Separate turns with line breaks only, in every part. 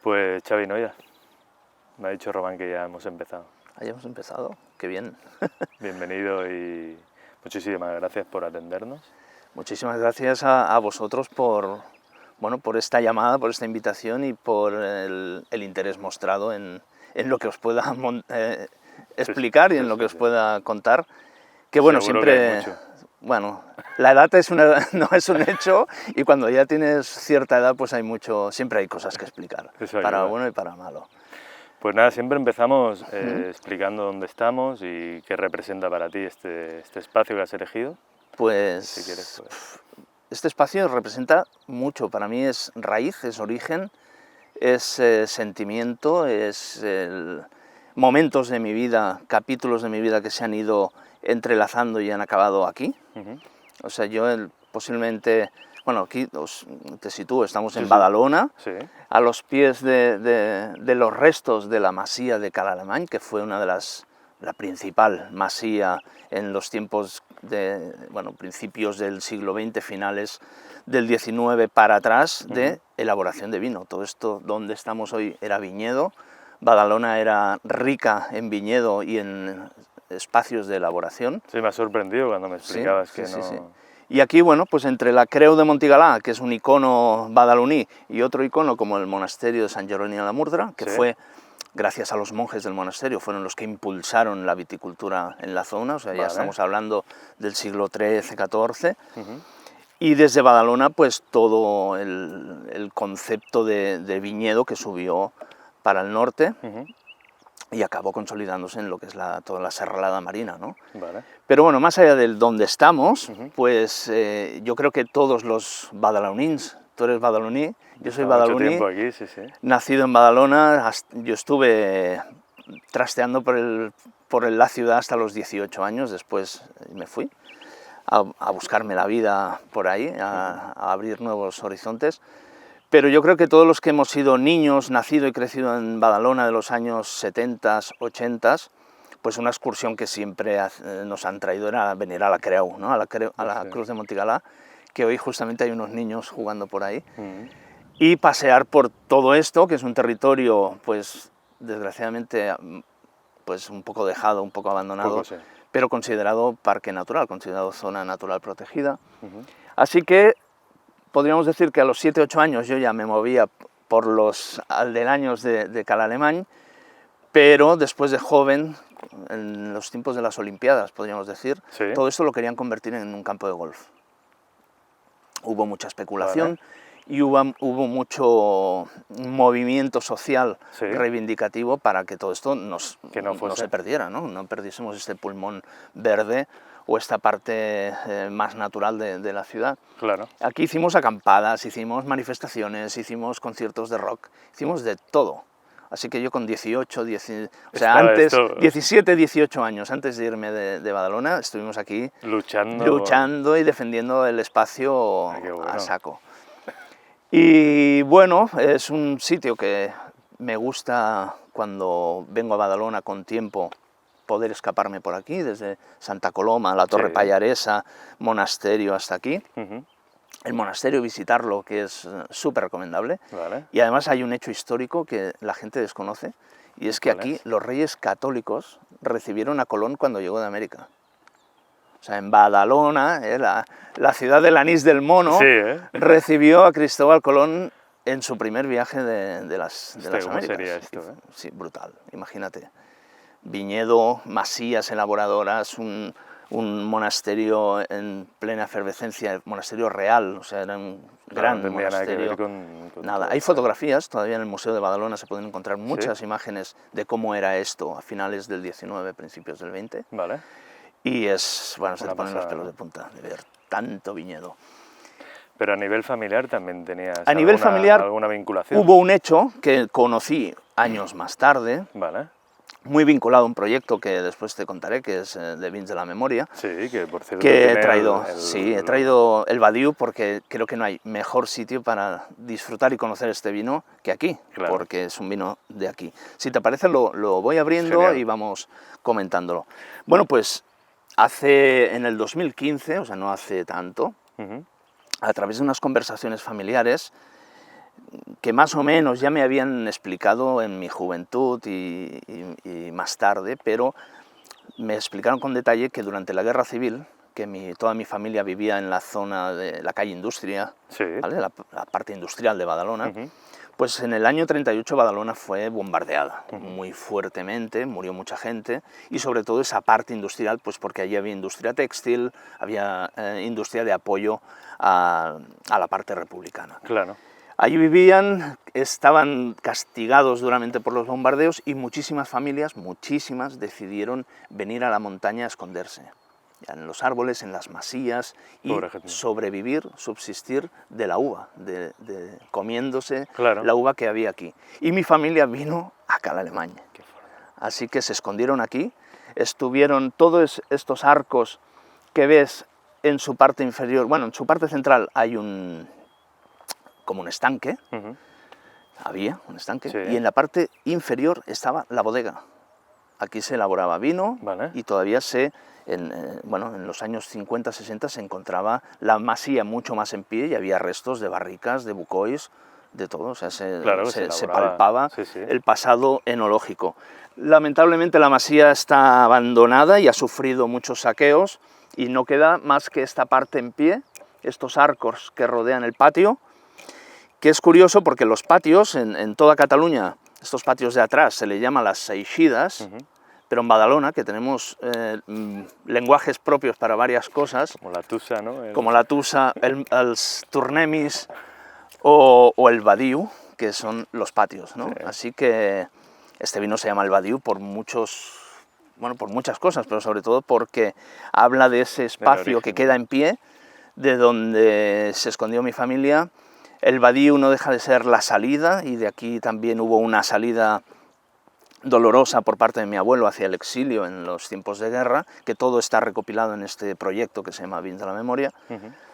Pues Xavi Noya, me ha dicho Román que ya hemos empezado.
Ya hemos empezado, qué bien.
Bienvenido y muchísimas gracias por atendernos.
Muchísimas gracias a vosotros por esta llamada, por esta invitación y por el interés mostrado en lo que os pueda explicar y en lo que os pueda contar. Que bueno,
Seguro que hay mucho.
Bueno, la edad no es un hecho y cuando ya tienes cierta edad pues siempre hay cosas que explicar, para bueno y para malo.
Pues nada, siempre empezamos explicando dónde estamos y qué representa para ti este espacio que has elegido.
Pues,
si quieres, pues
este espacio representa mucho, para mí es raíz, es origen, es sentimiento, es momentos de mi vida, capítulos de mi vida que se han ido entrelazando y han acabado aquí. O sea, yo posiblemente, bueno, aquí te sitúo, estamos en Badalona, a los pies de los restos de la masía de Ca l'Alemany, que fue la principal masía en los tiempos principios del siglo XX, finales del XIX para atrás, de elaboración de vino. Todo esto donde estamos hoy era viñedo. Badalona era rica en viñedo y en espacios de elaboración.
Sí, me ha sorprendido cuando me explicabas que no...
Sí. Y aquí, bueno, pues entre la Creu de Montigalà, que es un icono badaloní, y otro icono como el monasterio de Sant Jeroni a la Murdra, que fue, gracias a los monjes del monasterio, fueron los que impulsaron la viticultura en la zona, o sea, ya estamos hablando del siglo XIII, XIV, y desde Badalona, pues todo el concepto de viñedo que subió para el norte, y acabó consolidándose en lo que es toda la serralada marina, ¿no? Pero bueno, más allá del donde estamos, pues yo creo que todos los badalonins, tú eres badaloní, yo soy badaloní, nacido en Badalona, yo estuve trasteando por la ciudad hasta los 18 años, después me fui a buscarme la vida por ahí, a abrir nuevos horizontes. Pero yo creo que todos los que hemos sido niños, nacido y crecido en Badalona de los años 70, 80, pues una excursión que siempre nos han traído era venir a la Creu, ¿no? a la Cruz de Montigalà, que hoy justamente hay unos niños jugando por ahí, y pasear por todo esto, que es un territorio, pues desgraciadamente, pues un poco dejado, un poco abandonado, pero considerado parque natural, considerado zona natural protegida. Así que podríamos decir que a los 7 o 8 años yo ya me movía por los aldeaños de Ca l'Alemany, pero después de joven, en los tiempos de las Olimpiadas, podríamos decir, todo esto lo querían convertir en un campo de golf. Hubo mucha especulación y hubo mucho movimiento social reivindicativo para que todo esto no se perdiera, no perdiésemos este pulmón verde o esta parte más natural de la ciudad. Aquí hicimos acampadas, hicimos manifestaciones, hicimos conciertos de rock, hicimos de todo. Así que yo con 17, 18 años, antes de irme de Badalona, estuvimos aquí luchando y defendiendo el espacio a saco. Y bueno, es un sitio que me gusta cuando vengo a Badalona con tiempo, poder escaparme por aquí, desde Santa Coloma, la Torre Pallaresa, monasterio hasta aquí. El monasterio, visitarlo, que es súper recomendable. Y además hay un hecho histórico que la gente desconoce, y es que aquí los reyes católicos recibieron a Colón cuando llegó de América. O sea, en Badalona, la ciudad del anís del mono, recibió a Cristóbal Colón en su primer viaje de las Américas.
¿Cómo sería esto?
Sí, brutal, imagínate. Viñedo, masías elaboradoras, un monasterio en plena efervescencia, monasterio real, o sea, era un gran monasterio. Nada, hay fotografías, todavía en el Museo de Badalona se pueden encontrar muchas imágenes de cómo era esto a finales del 19, principios del 20. Y se te ponen los pelos de punta de ver tanto viñedo.
Pero a nivel familiar también tenías alguna vinculación.
Hubo un hecho que conocí años más tarde, muy vinculado a un proyecto que después te contaré, que es de Vins de la Memoria.
Que por cierto
que he traído el Badiou porque creo que no hay mejor sitio para disfrutar y conocer este vino que aquí, porque es un vino de aquí. Si te parece, lo voy abriendo y vamos comentándolo. Bueno, pues en el 2015, o sea, no hace tanto, a través de unas conversaciones familiares, que más o menos ya me habían explicado en mi juventud y más tarde, pero me explicaron con detalle que durante la Guerra Civil, que toda mi familia vivía en la zona de la calle Industria,
Sí.
¿vale? La parte industrial de Badalona, pues en el año 38 Badalona fue bombardeada muy fuertemente, murió mucha gente, y sobre todo esa parte industrial, pues porque allí había industria textil, había industria de apoyo a la parte republicana.
Claro.
Allí vivían, estaban castigados duramente por los bombardeos y muchísimas familias, muchísimas, decidieron venir a la montaña a esconderse. En los árboles, en las masías, y sobrevivir, subsistir de la uva, comiéndose la uva que había aquí. Y mi familia vino acá a Alemania. Así que se escondieron aquí, estuvieron todos estos arcos que ves en su parte inferior, bueno, en su parte central hay como un estanque, había un estanque, y en la parte inferior estaba la bodega. Aquí se elaboraba vino y todavía en los años 50-60 se encontraba la masía mucho más en pie y había restos de barricas, de bucois, de todo, o sea, se palpaba el pasado enológico. Lamentablemente la masía está abandonada y ha sufrido muchos saqueos y no queda más que esta parte en pie, estos arcos que rodean el patio, que es curioso porque los patios en toda Cataluña, estos patios de atrás se le llaman las seixidas, pero en Badalona, que tenemos lenguajes propios para varias cosas,
como la tusa, ¿no?
Como la tusa, els turnemis o el badiu, que son los patios, ¿no? Así que este vino se llama el badiu por muchas cosas, pero sobre todo porque habla de ese espacio que queda en pie, de donde se escondió mi familia. El badiu no deja de ser la salida, y de aquí también hubo una salida dolorosa por parte de mi abuelo hacia el exilio en los tiempos de guerra, que todo está recopilado en este proyecto que se llama Vins de la Memoria.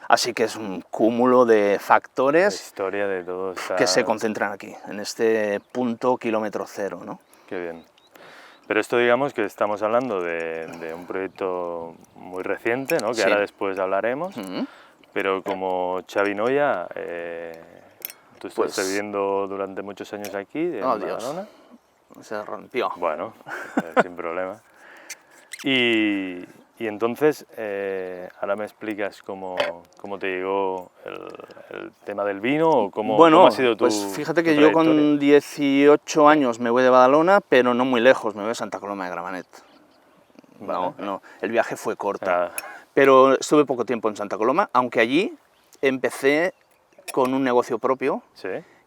Así que es un cúmulo de factores
la historia de todo
que se concentran aquí, en este punto kilómetro cero, ¿no?
Qué bien. Pero esto, digamos que estamos hablando de un proyecto muy reciente, ¿no? Que ahora después hablaremos, pero como Xavi Noya, tú estuviste viviendo durante muchos años aquí, en Badalona.
Se rompió.
Bueno, sin problema. Y entonces, ahora me explicas cómo te llegó el tema del vino, o cómo ha sido tu
pues fíjate que yo con 18 años me voy de Badalona, pero no muy lejos, me voy a Santa Coloma de Gramenet. No, el viaje fue corto, pero estuve poco tiempo en Santa Coloma, aunque allí empecé con un negocio propio,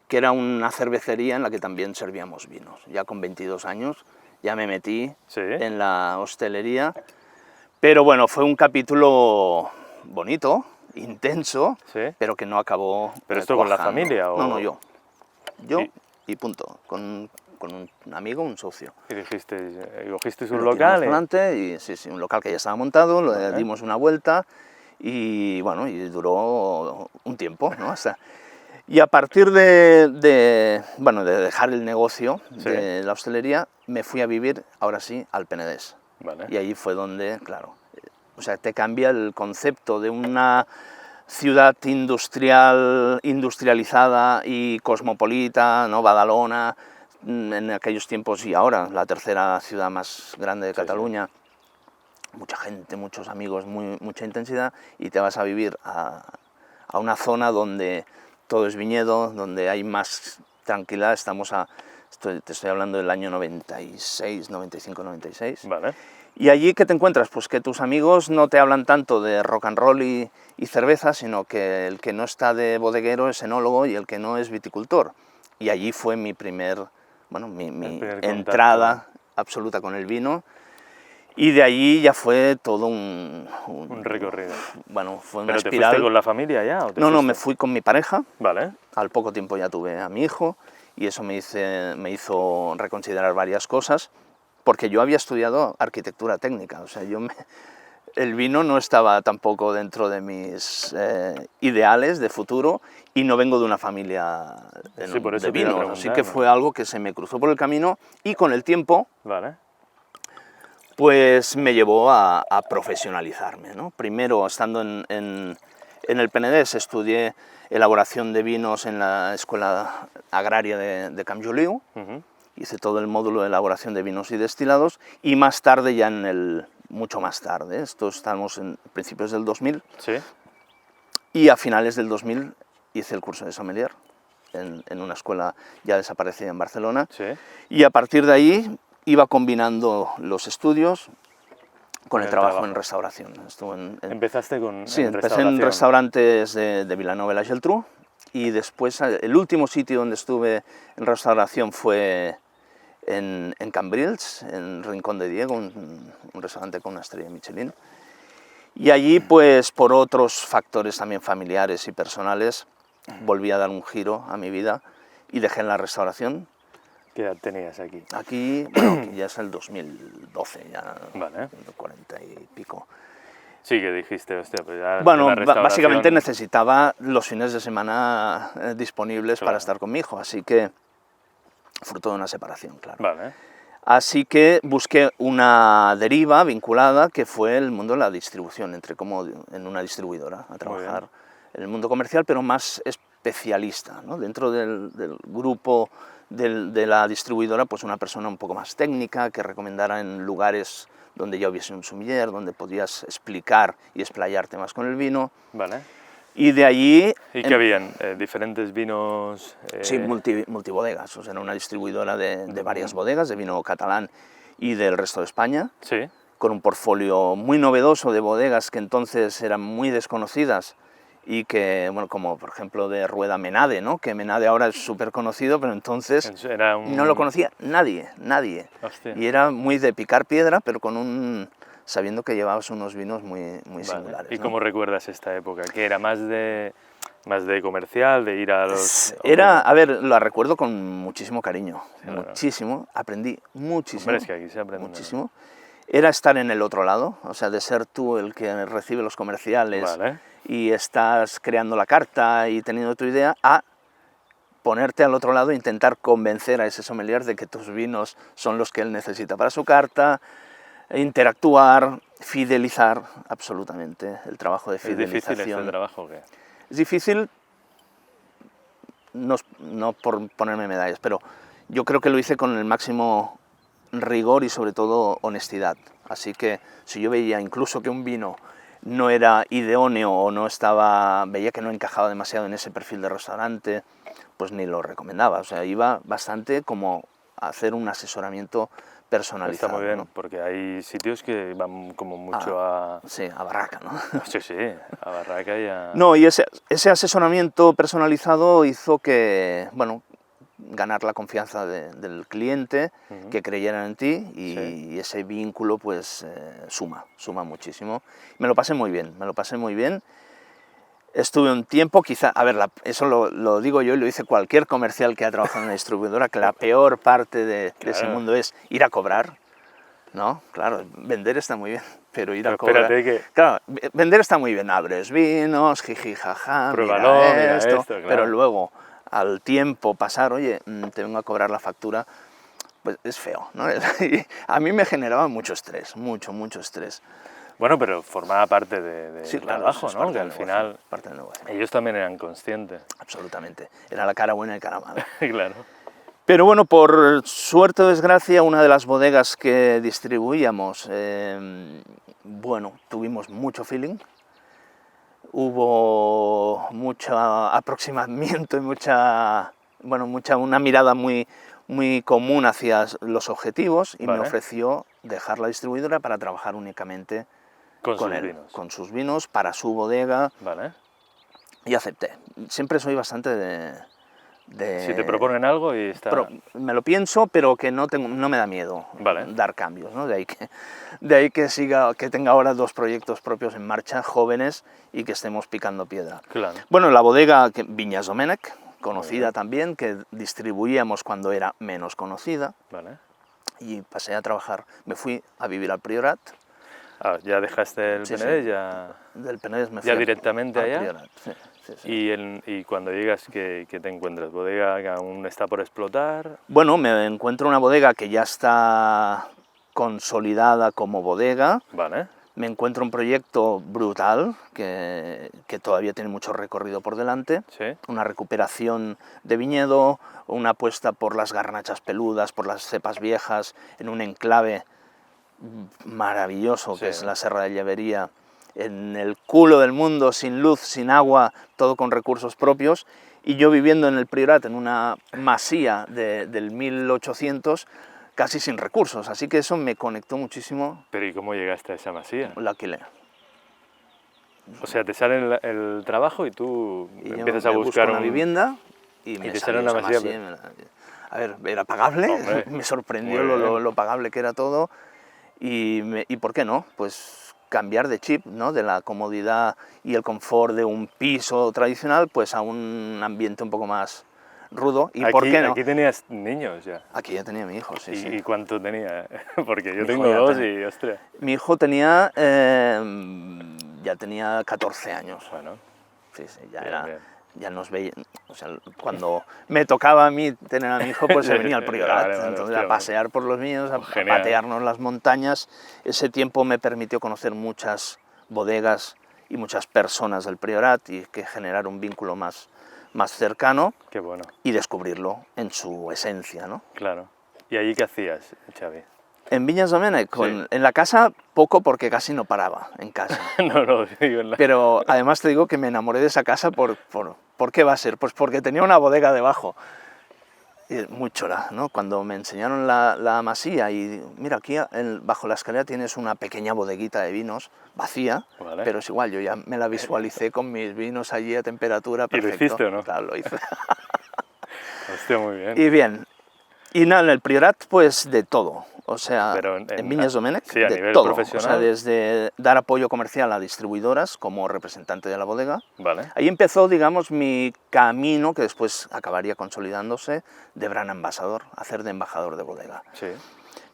que era una cervecería en la que también servíamos vinos. Ya con 22 años ya me metí en la hostelería, pero bueno, fue un capítulo bonito, intenso, pero que no acabó.
¿Pero esto con la familia? ¿O?
No, yo y punto, con un amigo, un socio.
¿Y cogisteis un local?
Delante, y sí, un local que ya estaba montado, le dimos una vuelta y bueno, y duró un tiempo, ¿no? Y a partir de dejar el negocio de la hostelería, me fui a vivir, ahora sí, al Penedés. Y allí fue donde, claro, o sea, te cambia el concepto de una ciudad industrializada y cosmopolita, ¿no? Badalona, en aquellos tiempos y ahora, la tercera ciudad más grande de Cataluña. Mucha gente, muchos amigos, mucha intensidad, y te vas a vivir a una zona donde todo es viñedo, donde hay más tranquilidad. Te estoy hablando del año 96, 95, 96. Y allí, ¿qué te encuentras? Pues que tus amigos no te hablan tanto de rock and roll y cerveza, sino que el que no está de bodeguero es enólogo y el que no es viticultor. Y allí fue mi mi entrada absoluta con el vino. Y de allí ya fue todo un
recorrido.
Bueno, fue una
¿Pero
espiral.
te fuiste con la familia ya? ¿O
No, me fui con mi pareja.
Vale.
Al poco tiempo ya tuve a mi hijo, y eso me hizo reconsiderar varias cosas, porque yo había estudiado arquitectura técnica, o sea, el vino no estaba tampoco dentro de mis ideales de futuro, y no vengo de una familia de vinos, así que fue algo que se me cruzó por el camino, y con el tiempo pues me llevó a profesionalizarme, ¿no? Primero estando en En el Penedès estudié elaboración de vinos en la Escuela Agraria de Camp Joliu. Hice todo el módulo de elaboración de vinos y destilados, y más tarde, ya mucho más tarde, esto estamos en principios del 2000,
¿Sí?
Y a finales del 2000 hice el curso de sommelier en una escuela ya desaparecida en Barcelona.
¿Sí?
Y a partir de ahí iba combinando los estudios con el trabajo en restauración.
¿Empezaste con
Sí, empecé en restaurantes de Vilanova y la Geltrú, y después el último sitio donde estuve en restauración fue en Cambrils, en Rincón de Diego, un restaurante con una estrella Michelin. Y allí, pues por otros factores también familiares y personales, volví a dar un giro a mi vida y dejé la restauración.
¿Qué edad tenías aquí?
Aquí, bueno, ya es el 2012, ya,
vale.
40 y pico.
Sí, que dijiste, hostia, pues ya...
Bueno, básicamente necesitaba los fines de semana disponibles,
claro,
para estar con mi hijo, así que, fruto de una separación, claro.
Vale.
Así que busqué una deriva vinculada, que fue el mundo de la distribución. Entré como en una distribuidora a trabajar en el mundo comercial, pero más especialista, ¿no? Dentro del grupo de la distribuidora, pues una persona un poco más técnica, que recomendara en lugares donde ya hubiese un sommelier, donde podías explicar y explayarte más con el vino.
Vale.
Y de allí...
¿Y qué habían? ¿Diferentes vinos?
Sí, multibodegas, o sea, era una distribuidora de varias bodegas, de vino catalán y del resto de España.
Sí.
Con un portfolio muy novedoso de bodegas que entonces eran muy desconocidas, y que, bueno, como por ejemplo de Rueda Menade, ¿no? Que Menade ahora es súper conocido, pero entonces no lo conocía nadie.
Hostia.
Y era muy de picar piedra, pero sabiendo que llevabas unos vinos muy singulares.
¿Y
¿no?
cómo recuerdas esta época? ¿Que era más de comercial, de ir a los...?
A ver, la recuerdo con muchísimo cariño, muchísimo, aprendí muchísimo.
Hombre, es que aquí se aprende
muchísimo. Era estar en el otro lado, o sea, de ser tú el que recibe los comerciales, y estás creando la carta y teniendo tu idea, a ponerte al otro lado e intentar convencer a ese sommelier de que tus vinos son los que él necesita para su carta, interactuar, fidelizar, absolutamente, el trabajo de fidelización.
¿Es difícil este trabajo o qué?
Es difícil, no por ponerme medallas, pero yo creo que lo hice con el máximo rigor y sobre todo honestidad. Así que si yo veía incluso que un vino no era idóneo o veía que no encajaba demasiado en ese perfil de restaurante, pues ni lo recomendaba. O sea, iba bastante como a hacer un asesoramiento personalizado.
Está muy bien,
¿no?
Porque hay sitios que van como mucho
Sí, a barraca, ¿no?
Sí, a barraca y a...
No, y ese asesoramiento personalizado hizo que, bueno, ganar la confianza del cliente, que creyeran en ti, y ese vínculo pues suma muchísimo. Me lo pasé muy bien, Estuve un tiempo, quizá, a ver, eso lo digo yo y lo dice cualquier comercial que ha trabajado en una distribuidora, que la peor parte de ese mundo es ir a cobrar, ¿no? Claro, vender está muy bien, pero ir a cobrar... Claro, vender está muy bien, abres vinos, jiji, jaja, mira esto, claro. Pero luego, al tiempo pasar, oye, te vengo a cobrar la factura, pues es feo, ¿no? Y a mí me generaba mucho estrés, mucho estrés.
Bueno, pero formaba parte del trabajo, ¿no? Que al final
parte del negocio.
Ellos también eran conscientes.
Absolutamente. Era la cara buena y cara mala.
Claro.
Pero bueno, por suerte o desgracia, una de las bodegas que distribuíamos, bueno, tuvimos mucho feeling. Hubo mucho aproximamiento y una mirada muy común hacia los objetivos, y me ofreció dejar la distribuidora para trabajar únicamente con sus vinos, para su bodega, y acepté. Siempre soy bastante
Si te proponen algo y está...
me lo pienso, pero que no me da miedo dar cambios, ¿no? De ahí que tenga ahora 2 proyectos propios en marcha, jóvenes, y que estemos picando piedra.
Claro.
Bueno, la bodega Vinyes Domènech, conocida también, que distribuíamos cuando era menos conocida, y pasé a trabajar, me fui a vivir al Priorat.
¿Ya dejaste el Penedès?
Del Penedès me fui
¿Ya directamente allá?
Priorat, sí.
¿Y cuando llegas, qué te encuentras? ¿Bodega que aún está por explotar?
Bueno, me encuentro una bodega que ya está consolidada como bodega, me encuentro un proyecto brutal que todavía tiene mucho recorrido por delante,
¿Sí?
Una recuperación de viñedo, una apuesta por las garnachas peludas, por las cepas viejas, en un enclave maravilloso que es la Serra de Llevería, en el culo del mundo, sin luz, sin agua, todo con recursos propios, y yo viviendo en el Priorat, en una masía del 1800, casi sin recursos, así que eso me conectó muchísimo.
Pero ¿y cómo llegaste a esa masía?
La alquilé.
O sea, te sale el trabajo y tú empiezas a
me
buscar
una vivienda y me
te
sale
una masía.
A ver, era pagable, me sorprendió lo pagable que era todo, y ¿por qué no? Pues cambiar de chip, ¿no? De la comodidad y el confort de un piso tradicional, pues a un ambiente un poco más rudo. ¿Y por qué no?
Aquí tenías niños ya.
Aquí ya tenía mi hijo, sí.
¿Y cuánto tenía? Porque yo tengo dos y, ostras.
Mi hijo tenía, ya tenía 14 años.
Bueno.
Sí, ya era... Bien. Ya nos veía, o sea, cuando me tocaba a mí tener a mi hijo, pues se venía al Priorat, entonces a pasear por los míos, a patearnos las montañas. Ese tiempo me permitió conocer muchas bodegas y muchas personas del Priorat y que generar un vínculo más cercano.
Qué bueno.
Y descubrirlo en su esencia, ¿no?
Claro. ¿Y allí qué hacías, Xavi?
En Viñas Domènech, en la casa poco porque casi no paraba en casa.
No, digo en la...
Pero además te digo que me enamoré de esa casa ¿por qué va a ser? Pues porque tenía una bodega debajo. Y muy chula, ¿no? Cuando me enseñaron la masía y mira, aquí bajo la escalera tienes una pequeña bodeguita de vinos, vacía, pero es igual, yo ya me la visualicé con mis vinos allí a temperatura perfecto.
¿Y lo hiciste o no?
Claro, lo hice.
Hostia, muy bien.
Y bien. Y nada, en el Priorat, pues de todo. O sea, en Viñas Domènech,
sí, a
de
nivel
todo.
profesional.
O sea, desde dar apoyo comercial a distribuidoras como representante de la bodega.
Vale.
Ahí empezó, digamos, mi camino, que después acabaría consolidándose, de brand ambassador, hacer de embajador de bodega.
Sí.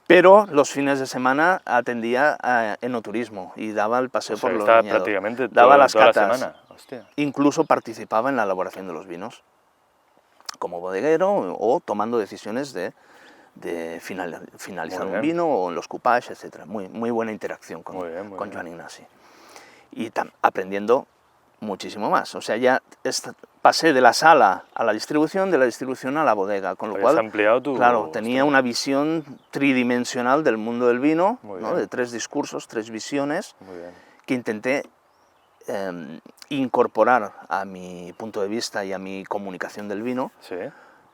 Pero los fines de semana atendía enoturismo y daba el paseo por los viñedos.
Prácticamente
daba las
toda
catas.
La semana. Hostia.
Incluso participaba en la elaboración de los vinos, como bodeguero o tomando decisiones de finalizar un vino o en los coupages, etc. Muy buena interacción con Joan Ignasi. Y aprendiendo muchísimo más. O sea, ya pasé de la sala a la distribución, de la distribución a la bodega, con lo cual,
ampliado
claro, tenía una visión tridimensional del mundo del vino, ¿no? De 3 discursos, 3 visiones, que intenté incorporar a mi punto de vista y a mi comunicación del vino.
Sí.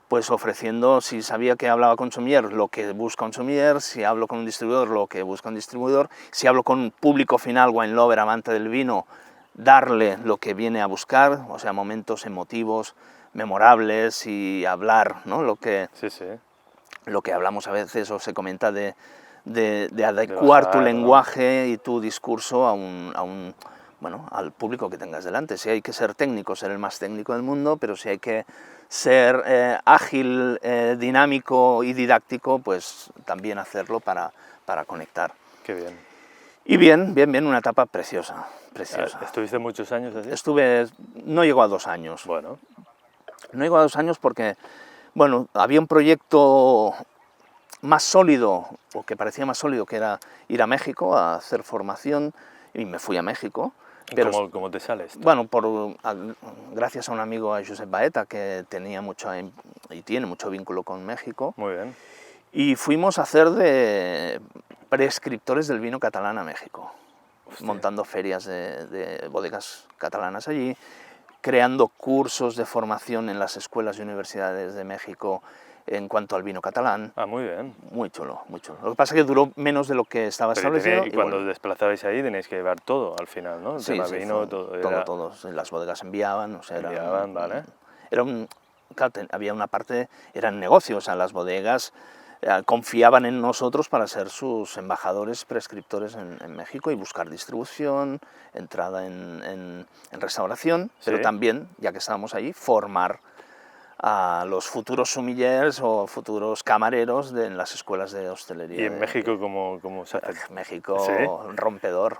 Pues ofreciendo, si sabía que hablaba con sommelier, lo que busca un sommelier, si hablo con un distribuidor, lo que busca un distribuidor, si hablo con un público final, wine lover, amante del vino, darle lo que viene a buscar, o sea, momentos emotivos, memorables y hablar, ¿no? Lo que hablamos a veces o se comenta de adecuar tu lenguaje y tu discurso al público que tengas delante. Si hay que ser técnico, ser el más técnico del mundo, pero si hay que ser ágil, dinámico y didáctico, pues también hacerlo para conectar.
Qué bien.
Y bien, una etapa preciosa.
¿Estuviste muchos años así?
No llegó a 2 años.
Bueno.
No llegó a 2 años porque, bueno, había un proyecto más sólido, o que parecía más sólido, que era ir a México a hacer formación, y me fui a México.
Pero, ¿Cómo te sales?
Bueno, gracias a un amigo, a Josep Baeta, que tenía y tiene mucho vínculo con México.
Muy bien.
Y fuimos a hacer de prescriptores del vino catalán a México. Hostia. Montando ferias de bodegas catalanas allí, creando cursos de formación en las escuelas y universidades de México en cuanto al vino catalán.
Ah, muy bien.
Muy chulo, muy chulo. Lo que pasa es que duró menos de lo que estaba establecido.
Y cuando os desplazabais ahí tenéis que llevar todo al final, ¿no? El tema vino,
todo. Las bodegas enviaban, o sea,
vale.
Había una parte, eran negocios, o sea, las bodegas confiaban en nosotros para ser sus embajadores prescriptores en México y buscar distribución, entrada en restauración, pero también, ya que estábamos allí, formar a los futuros sommeliers o futuros camareros en las escuelas de hostelería.
¿Y en México cómo se hace?
México, rompedor.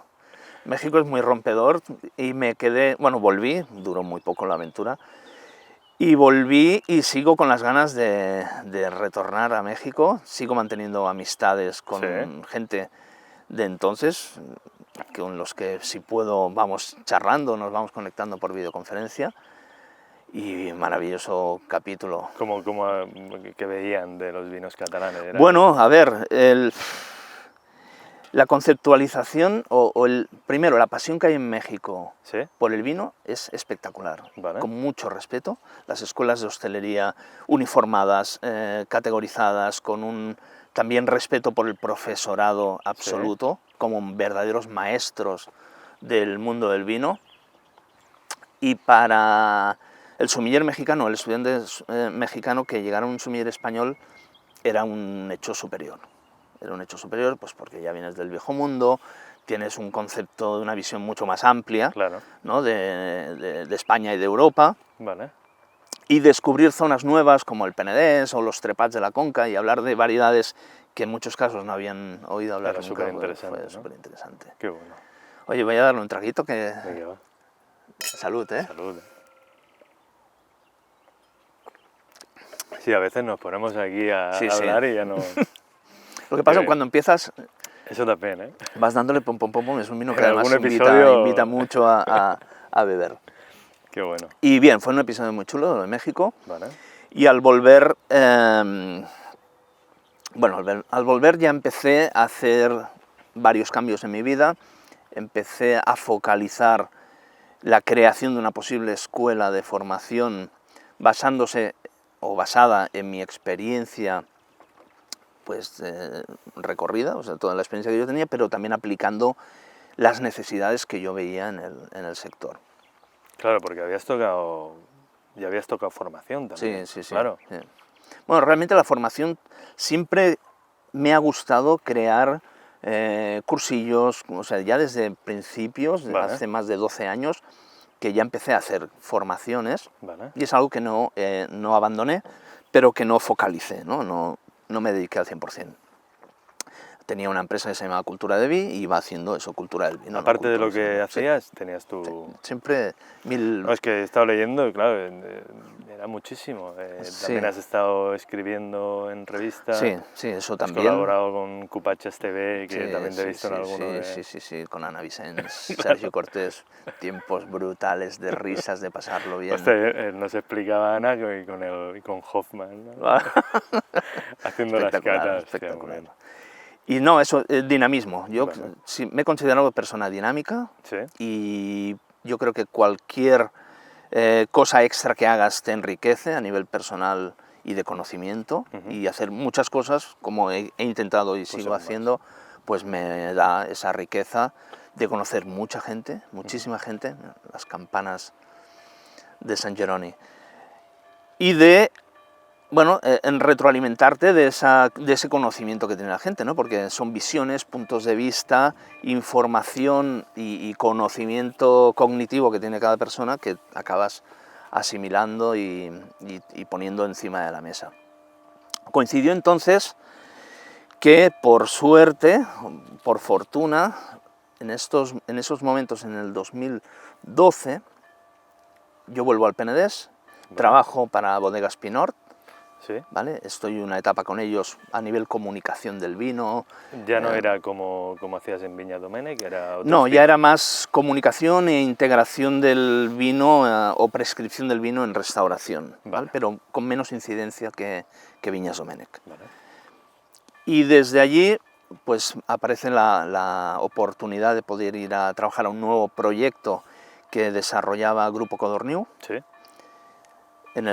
México es muy rompedor y volví, duró muy poco la aventura, y volví y sigo con las ganas de retornar a México, sigo manteniendo amistades con gente de entonces, con los que si puedo vamos charlando, nos vamos conectando por videoconferencia, y maravilloso capítulo.
¿Qué veían de los vinos catalanes?
Bueno, a ver, la conceptualización, primero, la pasión que hay en México
¿Sí?
por el vino es espectacular,
vale.
Con mucho respeto. Las escuelas de hostelería uniformadas, categorizadas, con un también respeto por el profesorado absoluto, ¿sí? Como verdaderos maestros del mundo del vino. Y para el sumiller mexicano, el estudiante mexicano que llegara a un sumiller español, era un hecho superior. Era un hecho superior, pues porque ya vienes del viejo mundo, tienes un concepto, una visión mucho más amplia,
claro,
¿no? de España y de Europa.
Vale.
Y descubrir zonas nuevas como el Penedés o los Trepats de la Conca y hablar de variedades que en muchos casos no habían oído hablar nunca. Fue súper interesante.
Qué bueno.
Oye, voy a darle un traguito que...
Venga, va.
Salud, ¿eh?
Salud. Sí, a veces nos ponemos aquí a hablar y ya no...
Lo que pasa cuando empiezas...
Eso también, ¿eh?
Vas dándole pom, pom, pom, es un vino que
en
además invita mucho a beber.
Qué bueno.
Y bien, fue un episodio muy chulo de México.
Vale.
Y al volver... al volver ya empecé a hacer varios cambios en mi vida. Empecé a focalizar la creación de una posible escuela de formación basada en mi experiencia pues recorrida, o sea, toda la experiencia que yo tenía, pero también aplicando las necesidades que yo veía en el sector.
Claro, porque ya habías tocado formación también.
Sí.
Claro.
Sí. Bueno, realmente la formación siempre me ha gustado crear cursillos, o sea, ya desde principios, hace más de 12 años, que ya empecé a hacer formaciones, y es algo que no abandoné, pero que no focalicé, no me dediqué al 100%. Tenía una empresa que se llamaba Cultura de Vi y iba haciendo eso, cultura del vino.
Aparte de lo que hacías, tenías tú...
Sí, siempre mil...
No, es que he estado leyendo, claro, era muchísimo. También has estado escribiendo en revistas.
Sí, eso también.
Has colaborado con Cupachas TV, que también te he visto en alguno
Sí, con Ana Vicens, Sergio Cortés, tiempos brutales de risas, de pasarlo bien.
Hostia, nos explicaba Ana con Hoffman, ¿no? Haciendo las catas.
Espectacular. Y no, eso, dinamismo. Yo sí, me he considerado persona dinámica, y yo creo que cualquier cosa extra que hagas te enriquece a nivel personal y de conocimiento, y hacer muchas cosas, como he intentado y sigo haciendo, pues me da esa riqueza de conocer mucha gente, muchísima gente, las campanas de San Jeroni, y de... Bueno, en retroalimentarte de ese conocimiento que tiene la gente, ¿no? Porque son visiones, puntos de vista, información y conocimiento cognitivo que tiene cada persona que acabas asimilando y poniendo encima de la mesa. Coincidió entonces que, por suerte, por fortuna, en esos momentos, en el 2012, yo vuelvo al Penedés, trabajo para Bodegas Pinort.
¿Sí?
¿Vale? Estoy una etapa con ellos a nivel comunicación del vino.
¿Ya no era como hacías en Viña Domènech?
No, ya era más comunicación e integración del vino o prescripción del vino en restauración, ¿vale? Pero con menos incidencia que Viñas Domènech.
Vale.
Y desde allí pues aparece la oportunidad de poder ir a trabajar a un nuevo proyecto que desarrollaba Grupo Codorniu.
Sí.
En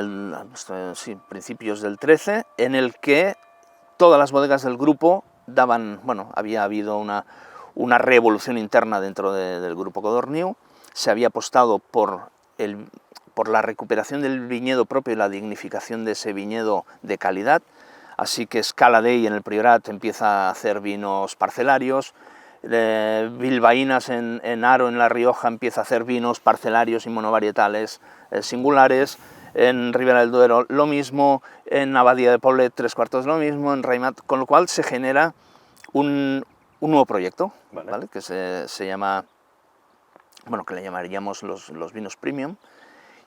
principios del 13, en el que todas las bodegas del grupo había habido una revolución interna dentro del Grupo Codorniu, se había apostado por la recuperación del viñedo propio y la dignificación de ese viñedo de calidad, así que Scala Dei en el Priorat empieza a hacer vinos parcelarios, Bilbaínas en Haro, en La Rioja, empieza a hacer vinos parcelarios y monovarietales singulares, en Ribera del Duero lo mismo, en Abadía de Poblet 3/4 lo mismo, en Raimat, con lo cual se genera un nuevo proyecto, ¿vale? Que se llama, que le llamaríamos los vinos premium,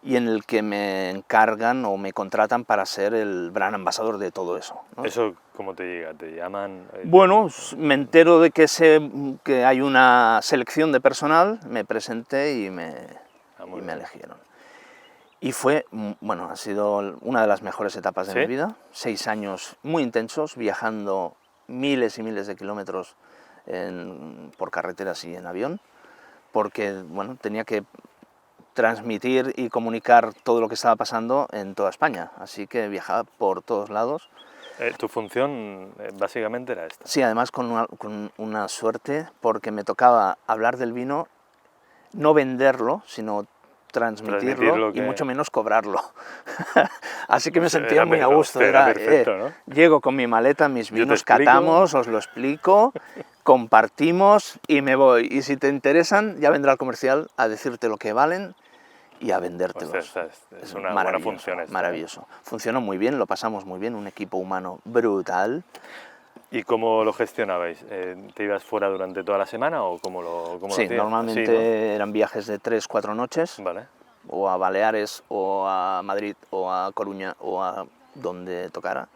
y en el que me encargan o me contratan para ser el gran ambasador de todo eso, ¿no?
¿Eso cómo te llega? ¿Te llaman?
Bueno, me entero de que hay una selección de personal, me presenté y me eligieron. Y fue, bueno, ha sido una de las mejores etapas de mi vida, 6 años muy intensos, viajando miles y miles de kilómetros por carreteras y en avión, porque, bueno, tenía que transmitir y comunicar todo lo que estaba pasando en toda España, así que viajaba por todos lados.
¿Tu función básicamente era esta?
Sí, además con una suerte, porque me tocaba hablar del vino, no venderlo, sino transmitirlo y mucho menos cobrarlo. Así que me sentía muy a gusto.
Era perfecto, ¿no?
Llego con mi maleta, mis vinos, catamos, os lo explico, compartimos y me voy. Y si te interesan, ya vendrá el comercial a decirte lo que valen y a vendértelos.
Es una buena función esta.
Maravilloso. Funcionó muy bien, lo pasamos muy bien, un equipo humano brutal.
¿Y cómo lo gestionabais? ¿Te ibas fuera durante toda la semana o cómo lo hacías?
Normalmente ¿no? Eran viajes de 3-4 noches,
vale.
O a Baleares, o a Madrid, o a Coruña, o a donde tocara,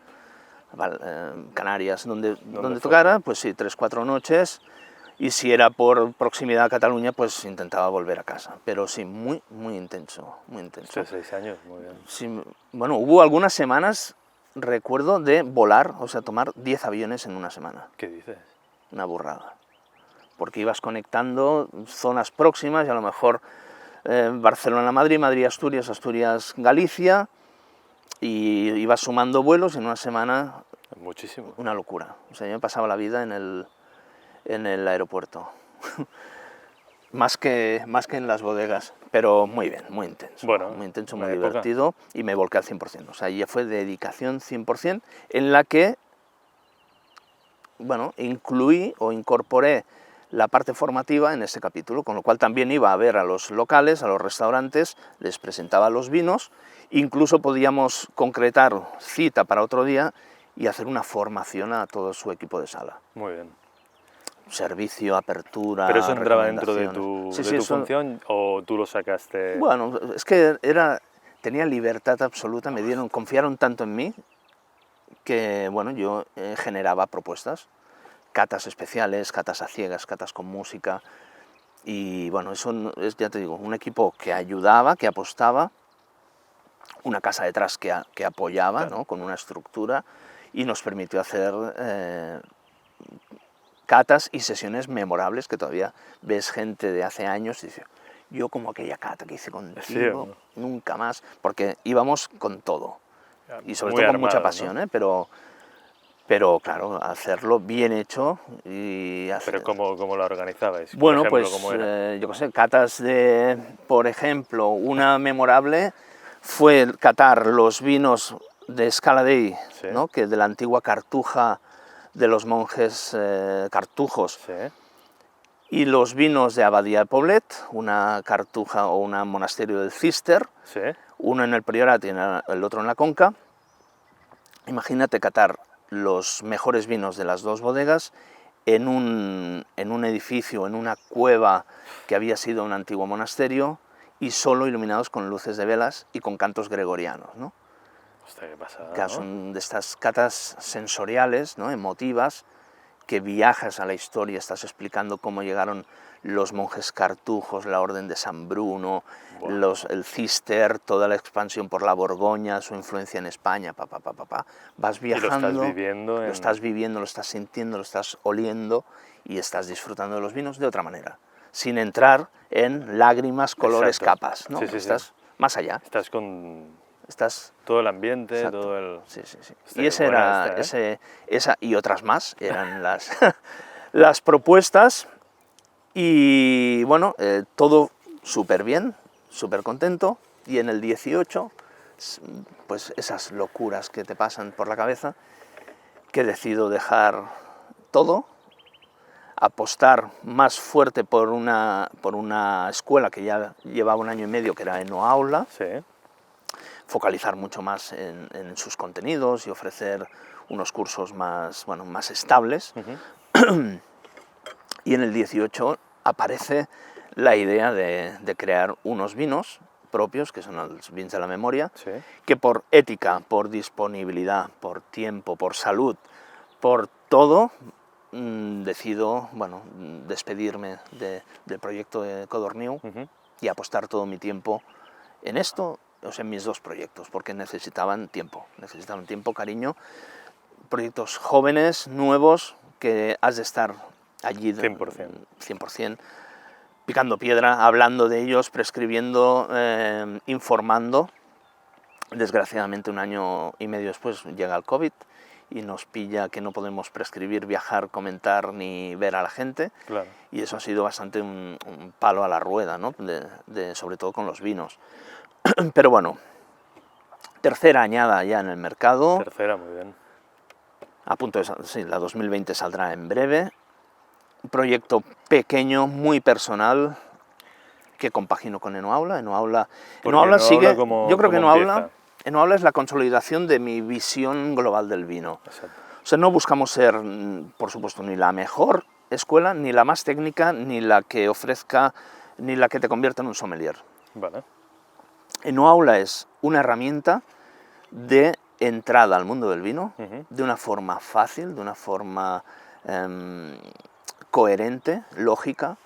Canarias, donde tocara, pues sí, 3-4 noches, y si era por proximidad a Cataluña, pues intentaba volver a casa, pero sí, muy intenso, muy intenso.
6 años, muy bien.
Sí, bueno, hubo algunas semanas, recuerdo, de volar, o sea, tomar 10 aviones en una semana.
¿Qué dices?
Una burrada. Porque ibas conectando zonas próximas y a lo mejor Barcelona-Madrid, Madrid-Asturias, Asturias-Galicia, y ibas sumando vuelos en una semana.
Muchísimo.
Una locura. O sea, yo me pasaba la vida en el aeropuerto. más que en las bodegas, pero muy bien, muy intenso.
Bueno,
muy intenso, muy divertido, y me volqué al 100%. O sea, ya fue dedicación 100%, en la que, bueno, incluí o incorporé la parte formativa en ese capítulo, con lo cual también iba a ver a los locales, a los restaurantes, les presentaba los vinos, incluso podíamos concretar cita para otro día y hacer una formación a todo su equipo de sala.
Muy bien.
Servicio, apertura,
¿Pero eso entraba dentro de tu función o tú lo sacaste?
Bueno, es que tenía libertad absoluta, confiaron tanto en mí que, bueno, yo generaba propuestas, catas especiales, catas a ciegas, catas con música, y bueno, eso es, ya te digo, un equipo que ayudaba, que apostaba, una casa detrás que apoyaba, claro, ¿no? Con una estructura, y nos permitió hacer catas y sesiones memorables que todavía ves gente de hace años y dice, yo como aquella cata que hice contigo, sí, ¿no? Nunca más, porque íbamos con todo, y sobre todo con mucha pasión, ¿no? Pero claro, hacerlo bien hecho y
¿Pero cómo lo organizabais?
Bueno, ejemplo, pues ¿cómo era? Yo qué sé, catas de, por ejemplo, una memorable fue catar los vinos de Scala Dei, sí, ¿no? Que de la antigua Cartuja de los monjes cartujos, sí, y los vinos de Abadía de Poblet, una cartuja o un monasterio del Cister, sí, uno en el Priorat y el otro en la Conca. Imagínate catar los mejores vinos de las dos bodegas en un edificio, en una cueva que había sido un antiguo monasterio, y solo iluminados con luces de velas y con cantos gregorianos, ¿no?
Hostia, qué pasada,
que son de estas catas sensoriales, ¿no? Emotivas, que viajas a la historia, estás explicando cómo llegaron los monjes cartujos, la orden de San Bruno, el Cister, toda la expansión por la Borgoña, su influencia en España, vas viajando,
lo estás viviendo,
lo estás sintiendo, lo estás oliendo y estás disfrutando de los vinos de otra manera, sin entrar en lágrimas, colores, exacto, capas, ¿no? Sí, estás más allá.
Estás con todo el ambiente, exacto, todo el...
Sí. Y esa y otras más eran las propuestas, y bueno, todo súper bien, súper contento, y en el 18, pues esas locuras que te pasan por la cabeza, que decido dejar todo, apostar más fuerte por una escuela que ya llevaba 1 año y medio, que era en Aula, sí, focalizar mucho más en sus contenidos y ofrecer unos cursos más estables. Uh-huh. Y en el 18 aparece la idea de crear unos vinos propios, que son els vins de la memoria,
sí.
que por ética, por disponibilidad, por tiempo, por salud, por todo, decido, bueno, despedirme del proyecto de Codorniu y apostar todo mi tiempo en esto, o sea, en mis dos proyectos, porque necesitaban tiempo, cariño, proyectos jóvenes, nuevos, que has de estar allí 100%, picando piedra, hablando de ellos, prescribiendo, informando. Desgraciadamente 1 año y medio después llega el COVID y nos pilla que no podemos prescribir, viajar, comentar ni ver a la gente.
Claro.
Y eso ha sido bastante un palo a la rueda, ¿no? Sobre todo con los vinos. Pero bueno, tercera añada ya en el mercado.
Tercera, muy bien.
A punto de, sí, la 2020 saldrá en breve. Un proyecto pequeño, muy personal, que compagino con Enoaula. Enoaula sigue, yo creo que Enoaula es la consolidación de mi visión global del vino.
Exacto.
O sea, no buscamos ser, por supuesto, ni la mejor escuela, ni la más técnica, ni la que ofrezca, ni la que te convierta en un sommelier.
Vale.
Enoaula es una herramienta de entrada al mundo del vino, de una forma fácil, de una forma coherente, lógica,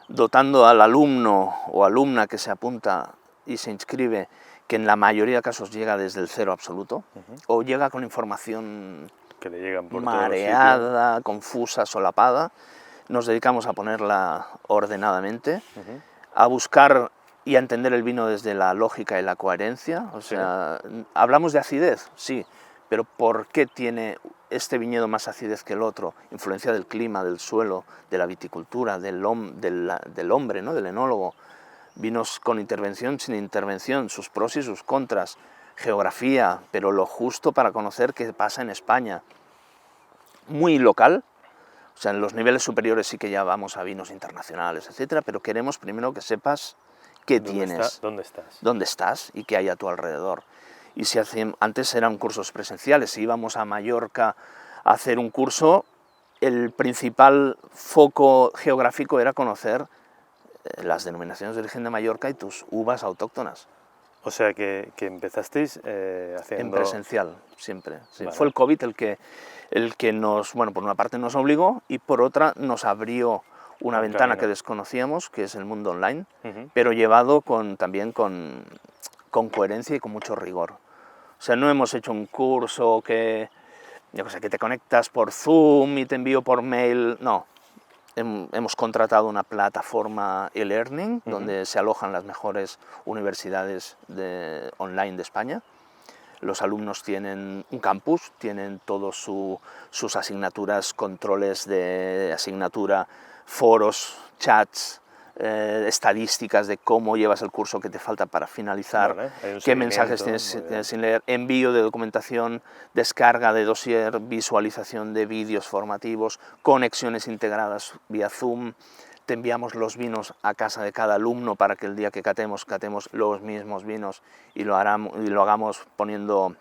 dotando al alumno o alumna que se apunta y se inscribe, que en la mayoría de casos llega desde el cero absoluto, o llega con información
que le llegan por
mareada, confusa, solapada. Nos dedicamos a ponerla ordenadamente, a buscar y a entender el vino desde la lógica y la coherencia. O sea, hablamos de acidez, sí, pero ¿por qué tiene este viñedo más acidez que el otro? Influencia del clima, del suelo, de la viticultura, del hombre, ¿no? Del enólogo. Vinos con intervención, sin intervención, sus pros y sus contras, geografía, pero lo justo para conocer qué pasa en España. Muy local, o sea, en los niveles superiores sí que ya vamos a vinos internacionales, etcétera, pero queremos primero que sepas qué tienes, dónde estás y qué hay a tu alrededor. Y si antes eran cursos presenciales, si íbamos a Mallorca a hacer un curso, el principal foco geográfico era conocer las denominaciones de origen de Mallorca y tus uvas autóctonas.
O sea, que empezasteis haciendo...
En presencial, siempre. Sí.
Vale.
Fue el COVID el que nos, bueno, por una parte nos obligó y por otra nos abrió una ventana que desconocíamos, que es el mundo online, pero llevado también con coherencia y con mucho rigor. O sea, no hemos hecho un curso que te conectas por Zoom y te envío por mail, no. Hemos contratado una plataforma e-learning donde se alojan las mejores universidades online de España. Los alumnos tienen un campus, tienen todas sus asignaturas, controles de asignatura, foros, chats, estadísticas de cómo llevas el curso que te falta para finalizar, qué mensajes tienes sin leer, envío de documentación, descarga de dossier, visualización de vídeos formativos, conexiones integradas vía Zoom. Te enviamos los vinos a casa de cada alumno para que el día que catemos los mismos vinos y lo hagamos poniendo,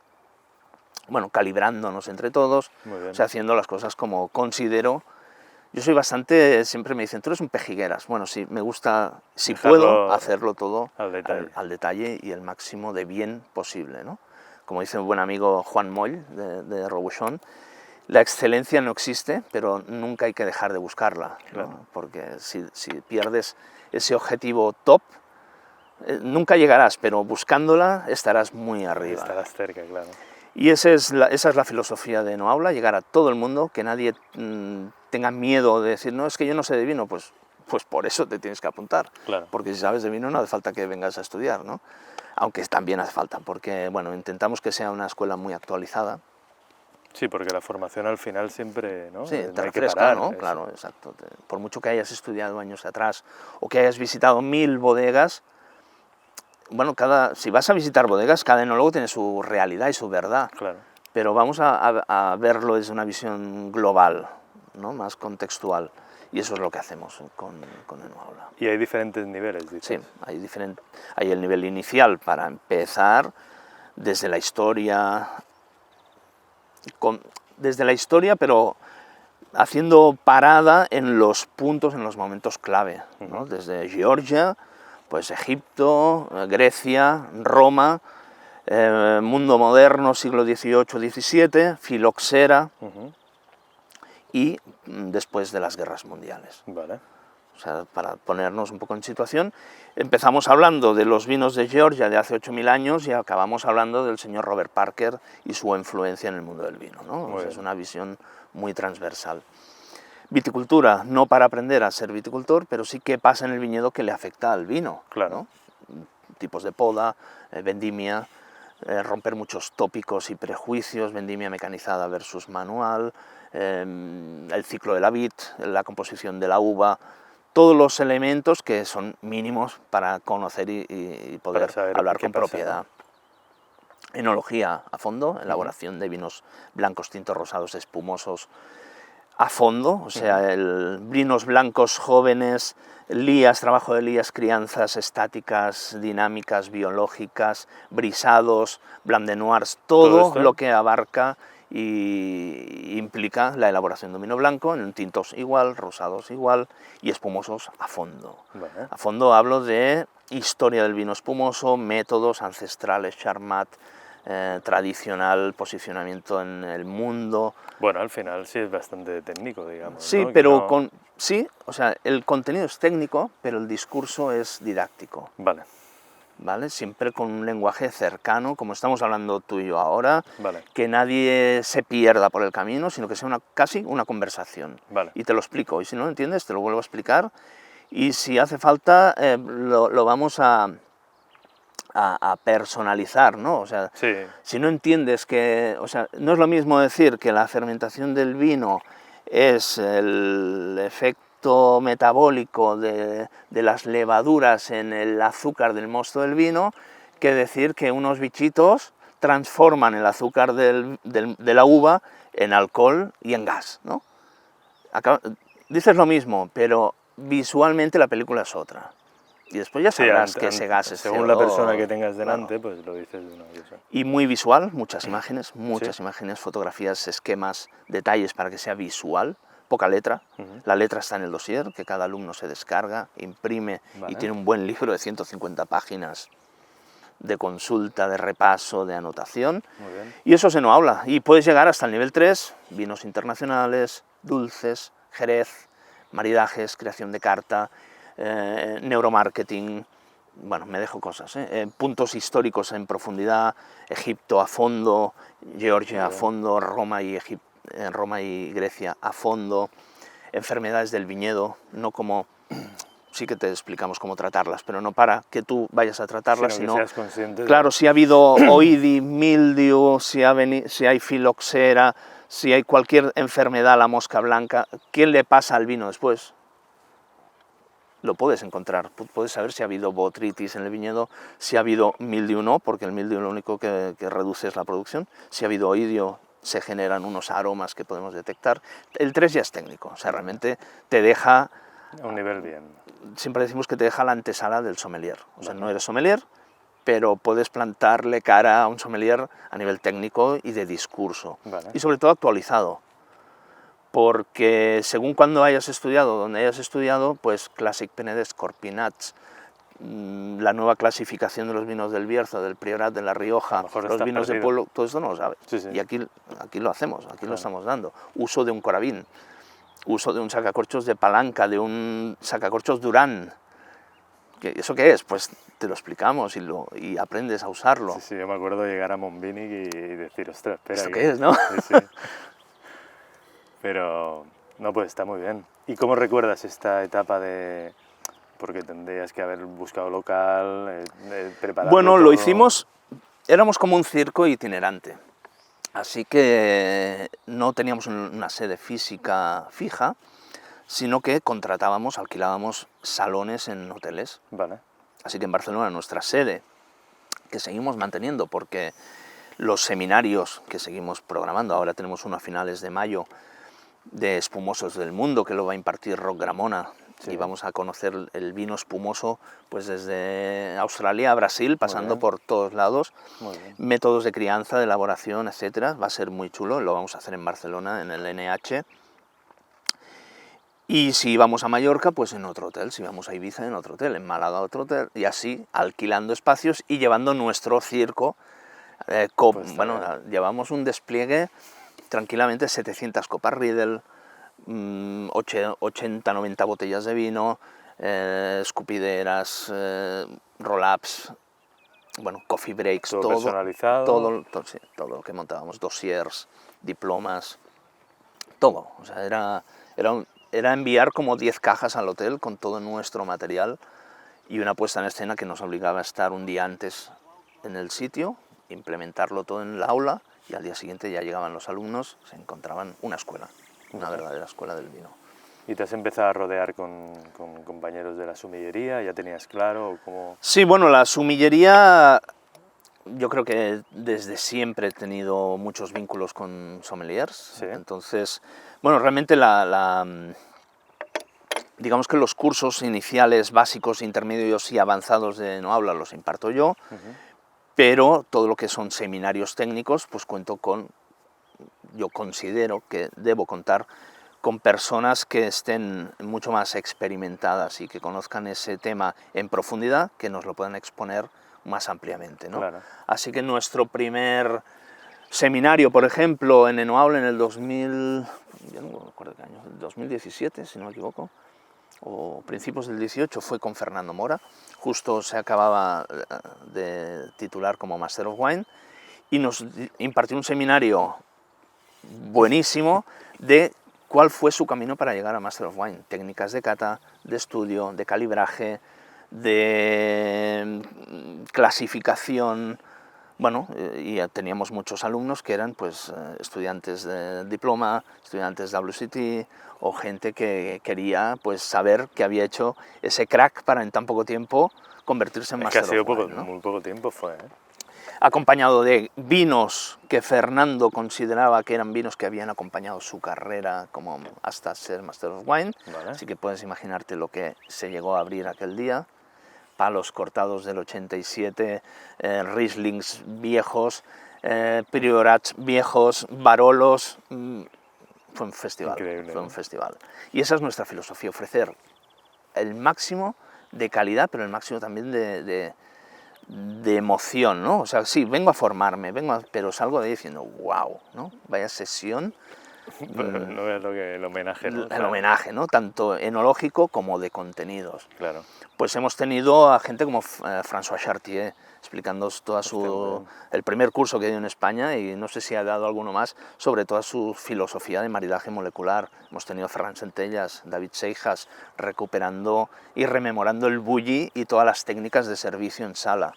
bueno, calibrándonos entre todos, o sea, haciendo las cosas como considero. Yo soy bastante, siempre me dicen, tú eres un pejigueras. Bueno, sí, me gusta, si puedo, hacerlo todo al detalle y el máximo de bien posible, ¿no? Como dice un buen amigo Juan Moll, de Robuchon, la excelencia no existe, pero nunca hay que dejar de buscarla, ¿no? Claro. Porque si pierdes ese objetivo top, nunca llegarás, pero buscándola estarás muy arriba.
Estarás cerca, claro.
Y esa es la filosofía de Enoaula, llegar a todo el mundo, que nadie tenga miedo de decir, no, es que yo no sé de vino, pues por eso te tienes que apuntar.
Claro.
Porque si sabes de vino no hace falta que vengas a estudiar, ¿no? Aunque también hace falta, porque bueno, intentamos que sea una escuela muy actualizada.
Sí, porque la formación al final siempre, ¿no?
Sí, te refresca, ¿no? Claro, exacto. Por mucho que hayas estudiado años atrás o que hayas visitado 1000 bodegas, bueno, si vas a visitar bodegas, cada enólogo tiene su realidad y su verdad.
Claro.
Pero vamos a verlo desde una visión global, ¿no? Más contextual. Y eso es lo que hacemos con Enoaula.
¿Y hay diferentes niveles, dices?
Sí, hay el nivel inicial para empezar desde la historia, pero haciendo parada en los puntos, en los momentos clave, ¿no? Desde Georgia, Pues Egipto, Grecia, Roma, mundo moderno, siglo XVIII-XVII, filoxera y después de las guerras mundiales.
Vale.
O sea, para ponernos un poco en situación, empezamos hablando de los vinos de Georgia de hace 8.000 años y acabamos hablando del señor Robert Parker y su influencia en el mundo del vino, ¿no? O sea, es una visión muy transversal. Viticultura, no para aprender a ser viticultor, pero sí qué pasa en el viñedo que le afecta al vino.
Claro.
¿No? Tipos de poda, vendimia, romper muchos tópicos y prejuicios, vendimia mecanizada versus manual, el ciclo de la vid, la composición de la uva, todos los elementos que son mínimos para conocer y poder hablar con propiedad. ¿No? Enología a fondo, elaboración de vinos blancos, tintos, rosados, espumosos a fondo, o sea, vinos blancos jóvenes, lías, trabajo de lías, crianzas estáticas, dinámicas, biológicas, brisados, blanc de noirs, todo lo que abarca y implica la elaboración de un vino blanco en tintos igual, rosados igual y espumosos a fondo.
Vale.
A fondo hablo de historia del vino espumoso, métodos ancestrales, Charmat, tradicional, posicionamiento en el mundo.
Bueno, al final sí es bastante técnico, digamos.
Sí,
¿no?
pero sí, o sea, el contenido es técnico, pero el discurso es didáctico.
Vale.
¿Vale? Siempre con un lenguaje cercano, como estamos hablando tú y yo ahora,
vale.
Que nadie se pierda por el camino, sino que sea casi una conversación.
Vale.
Y te lo explico, y si no lo entiendes, te lo vuelvo a explicar, y si hace falta, lo vamos a personalizar, ¿no? O sea,
sí.
Si no entiendes que, o sea, no es lo mismo decir que la fermentación del vino es el efecto metabólico de las levaduras en el azúcar del mosto del vino, que decir que unos bichitos transforman el azúcar de la uva en alcohol y en gas, ¿no? Dices lo mismo, pero visualmente la película es otra. Y después ya sabrás que ese gas es
según
CO2,
la persona que tengas delante,
claro.
Pues lo dices de una cosa.
Y muy visual, muchas imágenes, fotografías, esquemas, detalles para que sea visual, poca letra. La letra está en el dossier, que cada alumno se descarga, imprime y tiene un buen libro de 150 páginas de consulta, de repaso, de anotación.
Muy bien.
Y eso se nos habla. Y puedes llegar hasta el nivel 3, vinos internacionales, dulces, jerez, maridajes, creación de carta, neuromarketing, bueno, me dejo cosas, puntos históricos en profundidad, Egipto a fondo, Georgia a fondo, Roma y Grecia a fondo, enfermedades del viñedo, no como, sí que te explicamos cómo tratarlas, pero no para que tú vayas a tratarlas,
sino que seas consciente
claro, si ha habido oidi, mildew, si hay filoxera, si hay cualquier enfermedad, la mosca blanca, ¿qué le pasa al vino después? Lo puedes encontrar, puedes saber si ha habido botrytis en el viñedo, si ha habido mildew no, porque el mildew lo único que reduce es la producción, si ha habido oidio se generan unos aromas que podemos detectar. El 3 ya es técnico, o sea, realmente te deja...
A un nivel bien.
Siempre decimos que te deja la antesala del sommelier, o sea, no eres sommelier, pero puedes plantarle cara a un sommelier a nivel técnico y de discurso, y sobre todo actualizado. Porque según cuando hayas estudiado, donde hayas estudiado, pues Classic Penedès, Corpinats, la nueva clasificación de los vinos del Bierzo, del Priorat, de La Rioja, los vinos de pueblo, todo esto no lo sabes.
Sí, sí.
Y aquí lo hacemos, aquí lo estamos dando. Uso de un Coravin, uso de un sacacorchos de Palanca, de un sacacorchos Durán. ¿Eso qué es? Pues te lo explicamos y aprendes a usarlo.
Sí, sí, yo me acuerdo llegar a Monvinic y decir, ostras, espera.
¿Esto qué es, no?
Sí, sí. Pero, no, pues está muy bien. ¿Y cómo recuerdas esta etapa de...? Porque tendrías que haber buscado local, preparado.
Bueno,
todo.
Lo hicimos, éramos como un circo itinerante. Así que no teníamos una sede física fija, sino que contratábamos, alquilábamos salones en hoteles.
Vale.
Así que en Barcelona, nuestra sede, que seguimos manteniendo, porque los seminarios que seguimos programando, ahora tenemos uno a finales de mayo, de espumosos del mundo, que lo va a impartir Roc Gramona, y vamos a conocer el vino espumoso pues desde Australia a Brasil, pasando por todos lados, métodos de crianza, de elaboración, etcétera. Va a ser muy chulo, lo vamos a hacer en Barcelona, en el NH. Y si íbamos a Mallorca, pues en otro hotel, si íbamos a Ibiza, en otro hotel, en Málaga, otro hotel, y así alquilando espacios y llevando nuestro circo. Bueno, llevamos un despliegue tranquilamente, 700 copas Riedel, 80, 90 botellas de vino, escupideras, roll-ups, bueno, coffee breaks,
todo personalizado.
Sí, todo lo que montábamos, dossiers, diplomas, todo. O sea, era enviar como 10 cajas al hotel con todo nuestro material y una puesta en escena que nos obligaba a estar un día antes en el sitio, implementarlo todo en el aula y al día siguiente ya llegaban los alumnos, se encontraban una escuela, una verdadera escuela del vino.
¿Y te has empezado a rodear con compañeros de la sumillería? ¿Ya tenías claro cómo...?
Sí, bueno, la sumillería, yo creo que desde siempre he tenido muchos vínculos con sommeliers.
¿Sí?
Entonces, bueno, realmente digamos que los cursos iniciales, básicos, intermedios y avanzados de Enoaula los imparto yo, pero todo lo que son seminarios técnicos, pues yo considero que debo contar con personas que estén mucho más experimentadas y que conozcan ese tema en profundidad, que nos lo puedan exponer más ampliamente, ¿no?
Claro.
Así que nuestro primer seminario, por ejemplo, en Enoaula en el 2000, yo no me acuerdo qué año, 2017, si no me equivoco, o principios del 18, fue con Fernando Mora. Justo se acababa de titular como Master of Wine y nos impartió un seminario buenísimo de cuál fue su camino para llegar a Master of Wine, técnicas de cata, de estudio, de calibraje, de clasificación. Bueno, y teníamos muchos alumnos que eran pues estudiantes de diploma, estudiantes de WCT o gente que quería pues saber que había hecho ese crack para en tan poco tiempo convertirse en Master of Wine.
Es que ha sido muy poco tiempo fue, ¿eh?
Acompañado de vinos que Fernando consideraba que eran vinos que habían acompañado su carrera como hasta ser Master of Wine.
Vale.
Así que puedes imaginarte lo que se llegó a abrir aquel día. Palos cortados del 87, Rieslings viejos, Priorats viejos, Barolos. Fue un festival.
Increíble,
fue
¿no?
un festival. Y esa es nuestra filosofía, ofrecer el máximo de calidad, pero el máximo también de emoción, ¿no? O sea, sí, vengo a formarme, pero salgo de ahí diciendo, wow, ¿no? Vaya sesión.
No veas el homenaje, ¿no?
El homenaje, ¿no? Tanto enológico como de contenidos.
Claro.
Pues hemos tenido a gente como François Chartier, explicando el primer curso que dio en España, y no sé si ha dado alguno más, sobre toda su filosofía de maridaje molecular. Hemos tenido a Ferran Centellas, David Seijas, recuperando y rememorando el bulli y todas las técnicas de servicio en sala.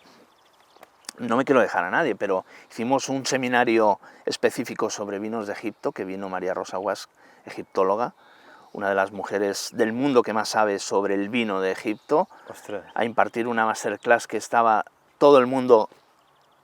No me quiero dejar a nadie, pero hicimos un seminario específico sobre vinos de Egipto, que vino María Rosa Guas, egiptóloga, una de las mujeres del mundo que más sabe sobre el vino de Egipto.
Ostras.
A impartir una masterclass que estaba todo el mundo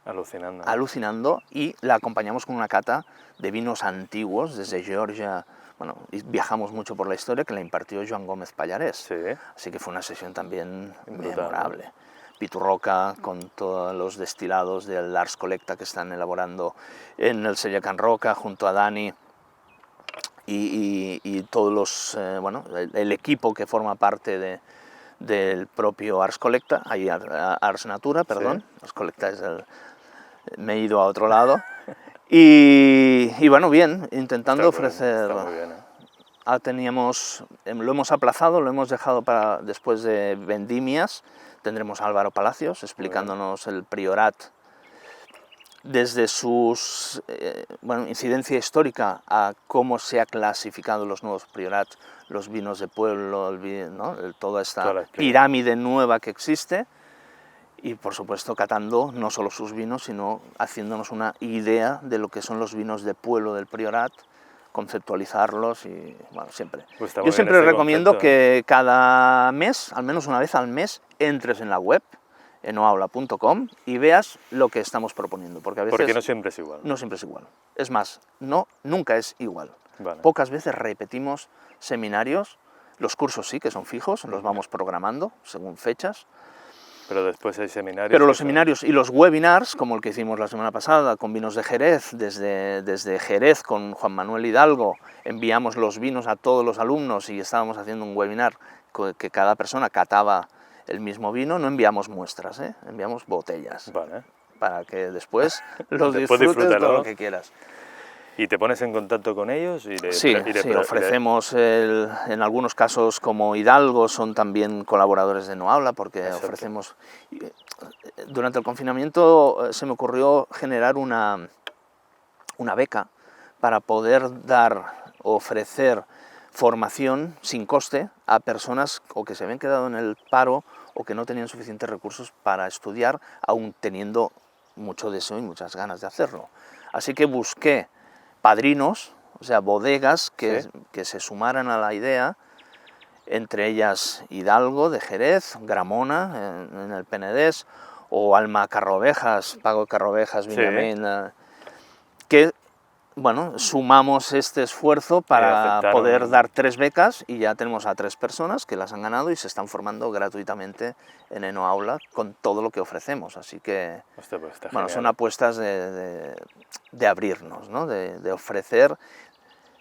alucinando,
y la acompañamos con una cata de vinos antiguos desde Georgia. Bueno, viajamos mucho por la historia, que la impartió Joan Gómez Pallarés.
Sí.
Así que fue una sesión también
brutal,
memorable. ¿No? Piturroca, con todos los destilados del Ars Collecta que están elaborando en el Celler Can Roca, junto a Dani, y todos los, el equipo que forma parte del propio Ars Collecta, Ars Natura, perdón, sí. Ars Collecta es me he ido a otro lado, y bueno, bien, intentando ofrecer...
Está muy bien, ¿eh?
Lo hemos aplazado, lo hemos dejado para después de vendimias. Tendremos a Álvaro Palacios explicándonos el Priorat desde su incidencia histórica a cómo se ha clasificado los nuevos Priorats, los vinos de pueblo, ¿no? Toda esta pirámide nueva que existe, y por supuesto catando no solo sus vinos, sino haciéndonos una idea de lo que son los vinos de pueblo del Priorat, conceptualizarlos y, bueno, siempre.
Pues
yo siempre recomiendo que cada mes, al menos una vez al mes, entres en la web, enoaula.com, y veas lo que estamos proponiendo. Porque a veces...
no siempre es igual.
No siempre es igual. Es más, nunca es igual.
Vale.
Pocas veces repetimos seminarios. Los cursos sí, que son fijos, los vamos programando según fechas.
Pero después hay seminarios.
Pero los seminarios y los webinars, como el que hicimos la semana pasada con vinos de Jerez, desde Jerez con Juan Manuel Hidalgo, enviamos los vinos a todos los alumnos y estábamos haciendo un webinar que cada persona cataba el mismo vino, no enviamos muestras, enviamos botellas,
vale,
para que después los disfrutes todo lo que quieras.
¿Y te pones en contacto con ellos?
Sí, ofrecemos, en algunos casos como Hidalgo, son también colaboradores de No Habla, porque exacto, ofrecemos... Durante el confinamiento se me ocurrió generar una beca para poder ofrecer formación sin coste a personas o que se habían quedado en el paro o que no tenían suficientes recursos para estudiar, aún teniendo mucho deseo y muchas ganas de hacerlo. Así que busqué padrinos, o sea, bodegas que se sumaran a la idea, entre ellas Hidalgo de Jerez, Gramona en el Penedés, o Alma Carrovejas, Pago Carrovejas, Viñamén, que, bueno, sumamos este esfuerzo para poder dar 3 becas y ya tenemos a 3 personas que las han ganado y se están formando gratuitamente en Eno Aula con todo lo que ofrecemos, así que,
hostia, pues está
bueno,
genial.
son apuestas de abrirnos, ¿no? de ofrecer,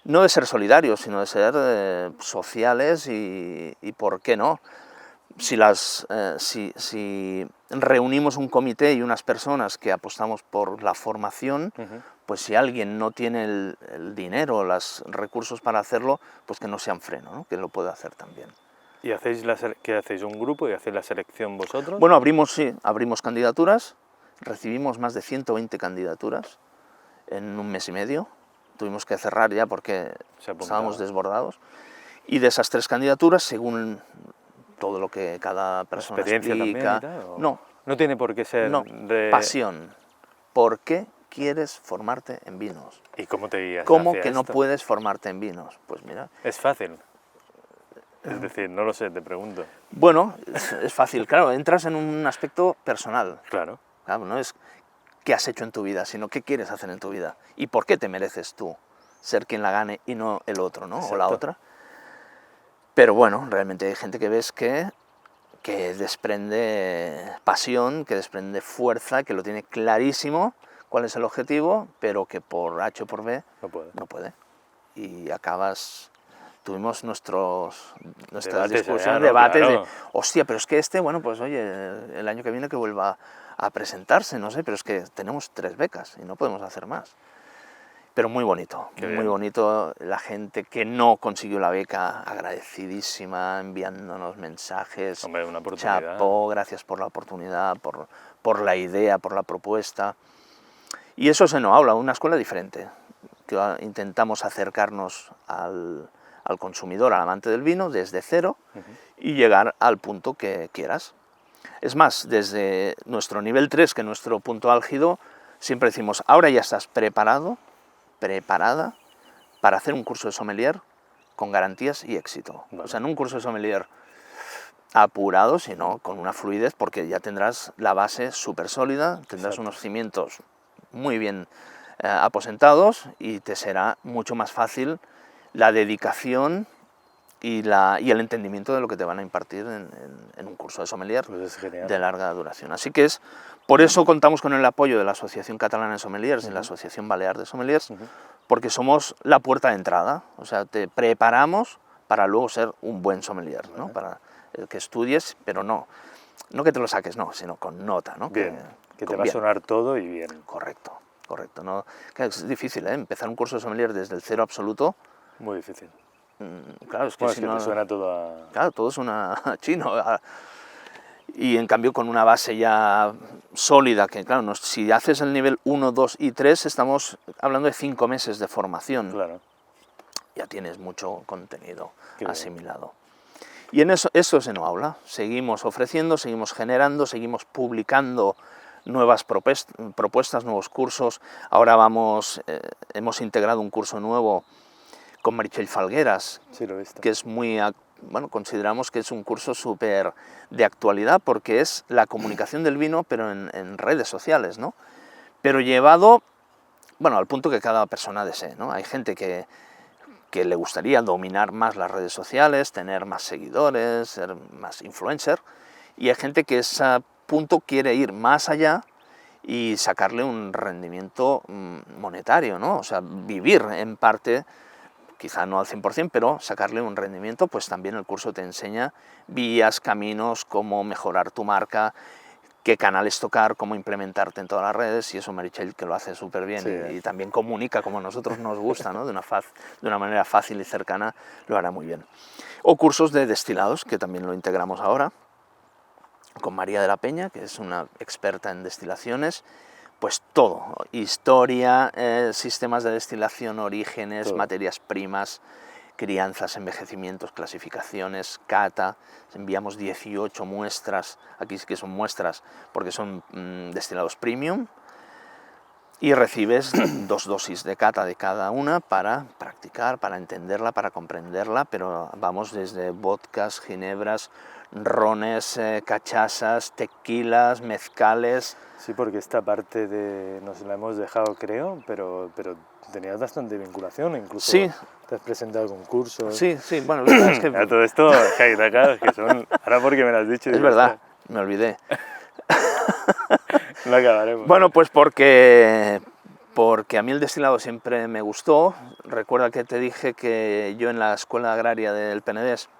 no de ser solidarios, sino de ser sociales y ¿por qué no? Si reunimos un comité y unas personas que apostamos por la formación, pues si alguien no tiene el dinero, los recursos para hacerlo, pues que no sean freno, ¿no? Que lo pueda hacer también.
¿Y qué hacéis, un grupo y hacéis la selección vosotros?
Bueno, abrimos candidaturas, recibimos más de 120 candidaturas en un mes y medio, tuvimos que cerrar ya porque estábamos desbordados, y de esas 3 candidaturas, según todo lo que cada persona explica...
No tiene por qué ser
pasión. ¿Por qué quieres formarte en vinos?
¿Y cómo te guías?
¿Cómo que no puedes formarte en vinos? Pues mira...
Es fácil. Es decir, no lo sé, te pregunto.
Bueno, es fácil, claro, entras en un aspecto personal.
Claro.
Claro, no es qué has hecho en tu vida, sino qué quieres hacer en tu vida. Y por qué te mereces tú ser quien la gane y no el otro, ¿no?
Exacto.
O la otra. Pero bueno, realmente hay gente que ves que desprende pasión, que desprende fuerza, que lo tiene clarísimo cuál es el objetivo, pero que por H o por B no puede. Y tuvimos nuestras discusiones, debates claro, de, hostia, pero es que bueno, pues oye, el año que viene que vuelva a presentarse, no sé, pero es que tenemos 3 becas y no podemos hacer más. Pero muy bonito, muy bonito, la gente que no consiguió la beca, agradecidísima, enviándonos mensajes.
Hombre, una oportunidad.
Chapó, gracias por la oportunidad, por la idea, por la propuesta. Y eso se nos habla, una escuela diferente, que intentamos acercarnos al consumidor, al amante del vino, desde cero, y llegar al punto que quieras. Es más, desde nuestro nivel 3, que es nuestro punto álgido, siempre decimos, ahora ya estás preparada para hacer un curso de sommelier con garantías y éxito. Vale. O sea, no un curso de sommelier apurado, sino con una fluidez, porque ya tendrás la base súper sólida, tendrás unos cimientos muy bien aposentados y te será mucho más fácil la dedicación y el entendimiento de lo que te van a impartir en un curso de sommelier de larga duración. Así que por eso contamos con el apoyo de la Asociación Catalana de Sommeliers y la Asociación Balear de Sommeliers, porque somos la puerta de entrada, o sea, te preparamos para luego ser un buen sommelier, ¿no? Para que estudies, pero no que te lo saques, no, sino con nota, ¿no?
Bien, que te va a sonar todo y bien.
Correcto. ¿No? Es difícil, empezar un curso de sommelier desde el cero absoluto.
Muy difícil.
Claro, es que
si no... te suena todo a...
Claro, todo suena a chino. Y en cambio con una base ya sólida, que claro, si haces el nivel 1, 2 y 3, estamos hablando de 5 meses de formación.
Claro.
Ya tienes mucho contenido asimilado. Y en eso se nos habla. Seguimos ofreciendo, seguimos generando, seguimos publicando nuevas propuestas, nuevos cursos. Ahora hemos integrado un curso nuevo con Meritxell Falgueras,
sí, lo he visto.
Que es consideramos que es un curso súper de actualidad, porque es la comunicación del vino, pero en redes sociales, ¿no? Pero llevado, al punto que cada persona desee, ¿no? Hay gente que le gustaría dominar más las redes sociales, tener más seguidores, ser más influencer, y hay gente que esa punto quiere ir más allá y sacarle un rendimiento monetario, ¿no? O sea, vivir en parte, quizá no al 100%, pero sacarle un rendimiento, pues también el curso te enseña vías, caminos, cómo mejorar tu marca, qué canales tocar, cómo implementarte en todas las redes, y eso Meritxell, que lo hace súper bien, y también comunica como a nosotros nos gusta, ¿no? de una manera fácil y cercana, lo hará muy bien. O cursos de destilados, que también lo integramos ahora, con María de la Peña, que es una experta en destilaciones, pues todo, historia, sistemas de destilación, orígenes, todo. Materias primas, crianzas, envejecimientos, clasificaciones, cata. Enviamos 18 muestras, aquí sí que son muestras porque son destilados premium, y recibes 2 dosis de cata de cada una para practicar, para entenderla, para comprenderla, pero vamos desde vodkas, ginebras, rones, cachasas, tequilas, mezcales.
Sí, porque esta parte nos la hemos dejado, creo, pero tenías bastante vinculación, incluso
sí.
Te has presentado concursos.
Sí, bueno, es que...
A todo esto, claro, que son... Ahora porque me lo has dicho...
Es verdad, me olvidé.
No acabaremos.
Bueno, pues porque a mí el destilado siempre me gustó. Recuerda que te dije que yo en la Escuela Agraria del Penedés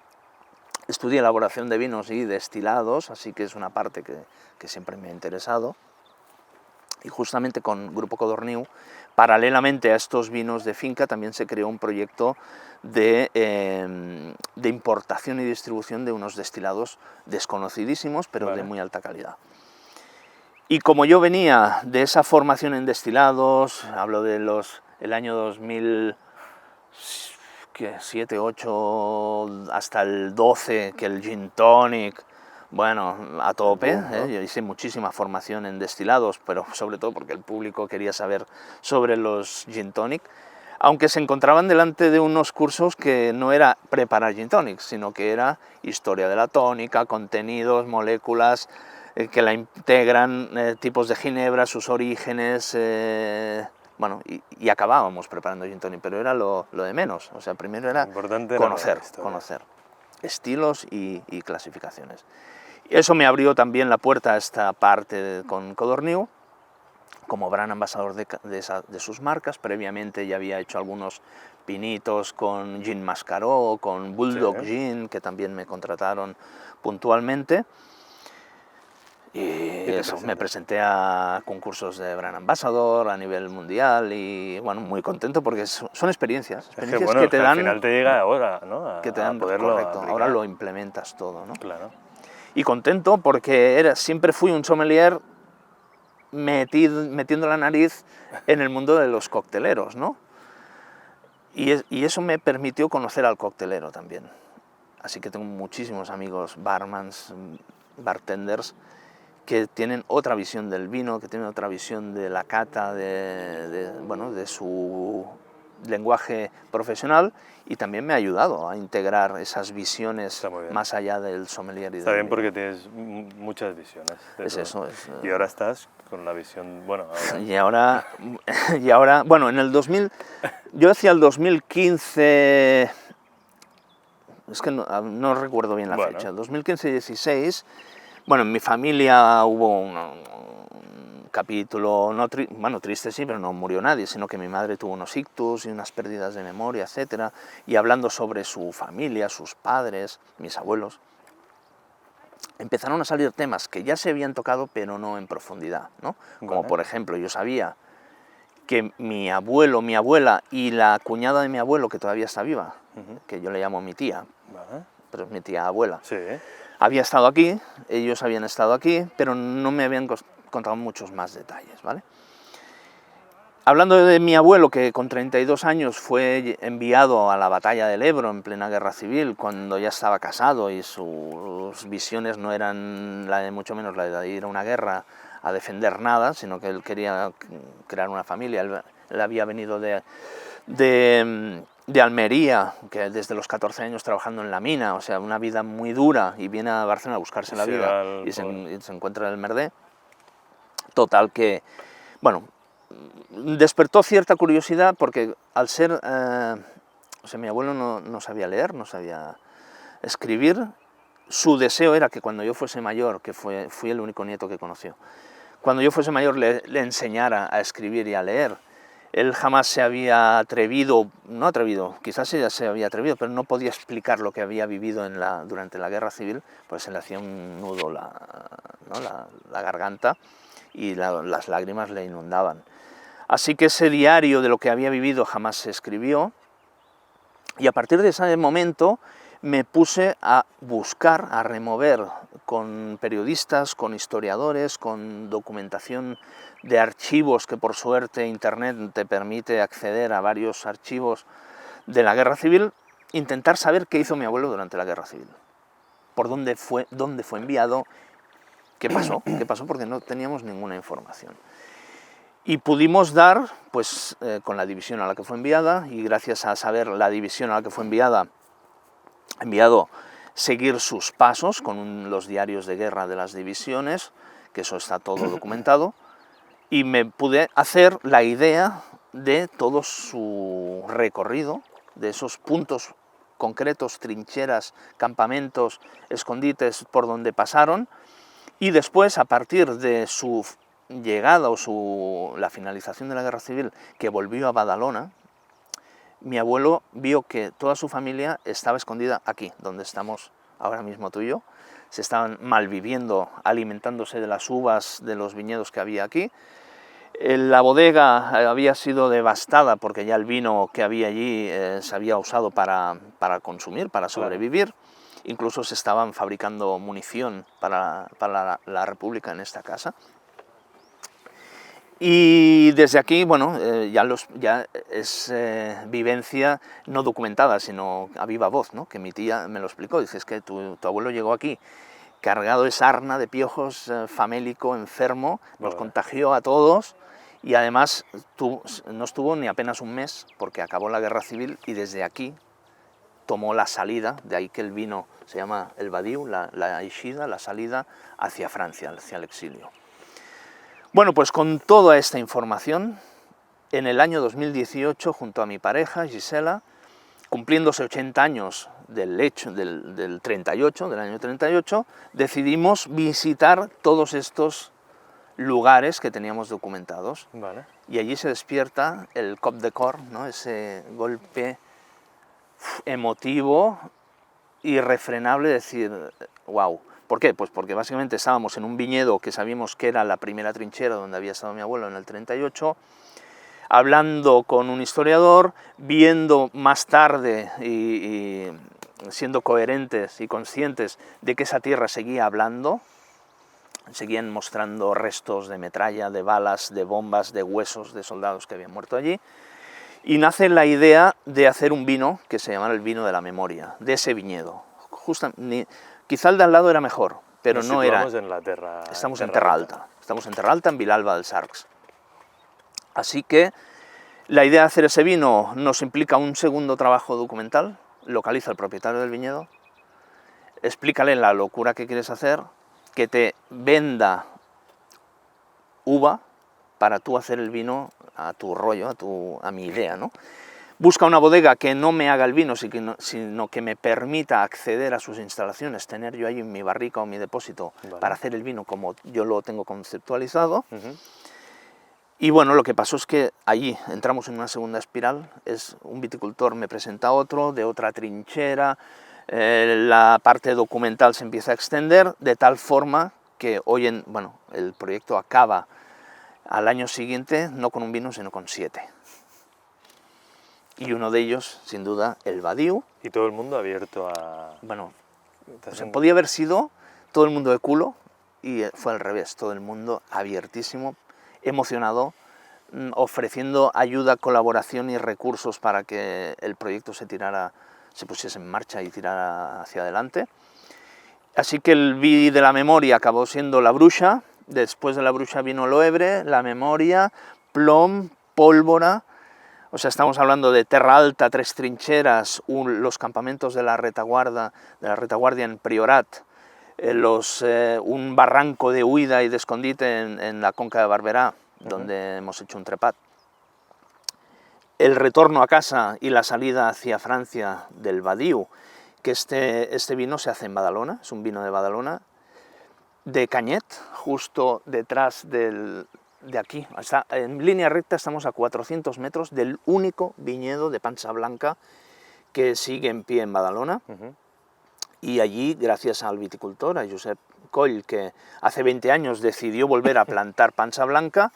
estudié elaboración de vinos y destilados, así que es una parte que siempre me ha interesado. Y justamente con Grupo Codorniu, paralelamente a estos vinos de finca, también se creó un proyecto de importación y distribución de unos destilados desconocidísimos, pero de muy alta calidad. Y como yo venía de esa formación en destilados, hablo de el año 2007, 8, hasta el 12, que el gin tonic, bueno, a tope, yo hice muchísima formación en destilados, pero sobre todo porque el público quería saber sobre los gin tonic, aunque se encontraban delante de unos cursos que no era preparar gin tonic, sino que era historia de la tónica, contenidos, moléculas, que la integran, tipos de ginebra, sus orígenes, bueno, y acabábamos preparando gin tonic, pero era lo de menos. O sea, primero era conocer estilos y clasificaciones. Eso me abrió también la puerta a esta parte con Codorniu, como brand ambasador de sus marcas. Previamente ya había hecho algunos pinitos con Gin Mascaró, con Bulldog Gin, que también me contrataron puntualmente. Y eso, me presenté a concursos de Brand Ambassador a nivel mundial y bueno, muy contento porque son experiencias
que te dan... Al final te llega ahora, ¿no?
Que te dan, correcto, ahora lo implementas todo, ¿no?
Claro.
Y contento porque siempre fui un sommelier metiendo la nariz en el mundo de los cocteleros, ¿no? Y eso me permitió conocer al coctelero también. Así que tengo muchísimos amigos barmans, bartenders, que tienen otra visión del vino, que tienen otra visión de la cata, bueno, de su lenguaje profesional, y también me ha ayudado a integrar esas visiones más allá del sommelier y
Está bien porque tienes muchas visiones.
Es eso.
Y ahora estás con la visión, bueno...
Ahora... Y ahora, bueno, en el 2000... Yo hacia el 2015... Es que no recuerdo bien la fecha. 2015-16... Bueno, en mi familia hubo un capítulo, bueno, triste sí, pero no murió nadie, sino que mi madre tuvo unos ictus y unas pérdidas de memoria, etc. Y hablando sobre su familia, sus padres, mis abuelos, empezaron a salir temas que ya se habían tocado, pero no en profundidad, ¿no? Como por ejemplo, yo sabía que mi abuelo, mi abuela y la cuñada de mi abuelo, que todavía está viva, que yo le llamo mi tía, pero es mi tía abuela, había estado aquí, ellos habían estado aquí, pero no me habían contado muchos más detalles, ¿vale? Hablando de mi abuelo, que con 32 años fue enviado a la batalla del Ebro en plena guerra civil, cuando ya estaba casado y sus visiones no eran mucho menos la de ir a una guerra a defender nada, sino que él quería crear una familia. Él había venido de Almería, que desde los 14 años trabajando en la mina, o sea, una vida muy dura, y viene a Barcelona a buscarse la vida y se encuentra en el Merder. Total que, bueno, despertó cierta curiosidad porque al ser, o sea, mi abuelo no sabía leer, no sabía escribir, su deseo era que cuando yo fuese mayor, que fui el único nieto que conoció, cuando yo fuese mayor le enseñara a escribir y a leer. Él jamás se había atrevido, no atrevido, quizás ya se había atrevido, pero no podía explicar lo que había vivido durante la Guerra Civil, pues se le hacía un nudo la garganta y las lágrimas le inundaban. Así que ese diario de lo que había vivido jamás se escribió, y a partir de ese momento me puse a buscar, a remover con periodistas, con historiadores, con documentación de archivos, que por suerte Internet te permite acceder a varios archivos de la Guerra Civil, intentar saber qué hizo mi abuelo durante la Guerra Civil, por dónde fue enviado, qué pasó, porque no teníamos ninguna información. Y pudimos dar, pues, con la división a la que fue enviada, y gracias a saber la división a la que fue enviado, seguir sus pasos con los diarios de guerra de las divisiones, que eso está todo documentado, y me pude hacer la idea de todo su recorrido, de esos puntos concretos, trincheras, campamentos, escondites por donde pasaron, y después, a partir de su llegada o la finalización de la Guerra Civil, que volvió a Badalona, mi abuelo vio que toda su familia estaba escondida aquí, donde estamos ahora mismo tú y yo. Se estaban malviviendo, alimentándose de las uvas de los viñedos que había aquí. La bodega había sido devastada porque ya el vino que había allí se había usado para consumir, para sobrevivir. Incluso se estaban fabricando munición para la República en esta casa. Y desde aquí, bueno, ya es vivencia no documentada, sino a viva voz, ¿no? Que mi tía me lo explicó. Dice, es que tu abuelo llegó aquí cargado de sarna, de piojos, famélico, enfermo, nos contagió a todos, y además no estuvo ni apenas un mes, porque acabó la Guerra Civil, y desde aquí tomó la salida, de ahí que el vino se llama el Badiou, la eixida, la salida hacia Francia, hacia el exilio. Bueno, pues con toda esta información, en el año 2018, junto a mi pareja, Gisela, cumpliéndose 80 años del año 38, decidimos visitar todos estos lugares que teníamos documentados.
Vale.
Y allí se despierta el cop de cor, ¿no? Ese golpe emotivo, irrefrenable, decir, wow. ¿Por qué? Pues porque básicamente estábamos en un viñedo que sabíamos que era la primera trinchera donde había estado mi abuelo en el 38, hablando con un historiador, viendo más tarde y siendo coherentes y conscientes de que esa tierra seguía hablando, seguían mostrando restos de metralla, de balas, de bombas, de huesos de soldados que habían muerto allí, y nace la idea de hacer un vino que se llamara el vino de la memoria, de ese viñedo. Quizá el de al lado era mejor, pero no era... Estamos en Terra Alta. Estamos en Terra Alta, en Vilalba del Sarx. Así que la idea de hacer ese vino nos implica un segundo trabajo documental. Localiza al propietario del viñedo, explícale la locura que quieres hacer, que te venda uva para tú hacer el vino a tu rollo, a mi idea, ¿no? Busca una bodega que no me haga el vino, sino que me permita acceder a sus instalaciones, tener yo ahí mi barrica o mi depósito para hacer el vino como yo lo tengo conceptualizado. Y bueno, lo que pasó es que allí entramos en una segunda espiral, un viticultor me presenta a otro, de otra trinchera, la parte documental se empieza a extender, de tal forma que el proyecto acaba al año siguiente, no con un vino, sino con 7. Y uno de ellos, sin duda, el Badiou.
Y todo el mundo abierto a...
Bueno, podía haber sido todo el mundo de culo, y fue al revés, todo el mundo abiertísimo, emocionado, ofreciendo ayuda, colaboración y recursos para que el proyecto se pusiese en marcha y tirara hacia adelante. Así que el vi de la memoria acabó siendo la Bruixa, después de la Bruixa vino Loebre, la memoria, Plom, Pólvora. O sea, estamos hablando de Terra Alta, 3 trincheras, los campamentos de la retaguardia en Priorat, un barranco de huida y de escondite en la Conca de Barberá, donde hemos hecho un trepat. El retorno a casa y la salida hacia Francia del Badiou, que este vino se hace en Badalona, es un vino de Badalona, de Cañet, justo detrás de aquí. En línea recta estamos a 400 metros del único viñedo de Pansa Blanca que sigue en pie en Badalona. Y allí, gracias al viticultor, a Josep Coll, que hace 20 años decidió volver a plantar Pansa Blanca,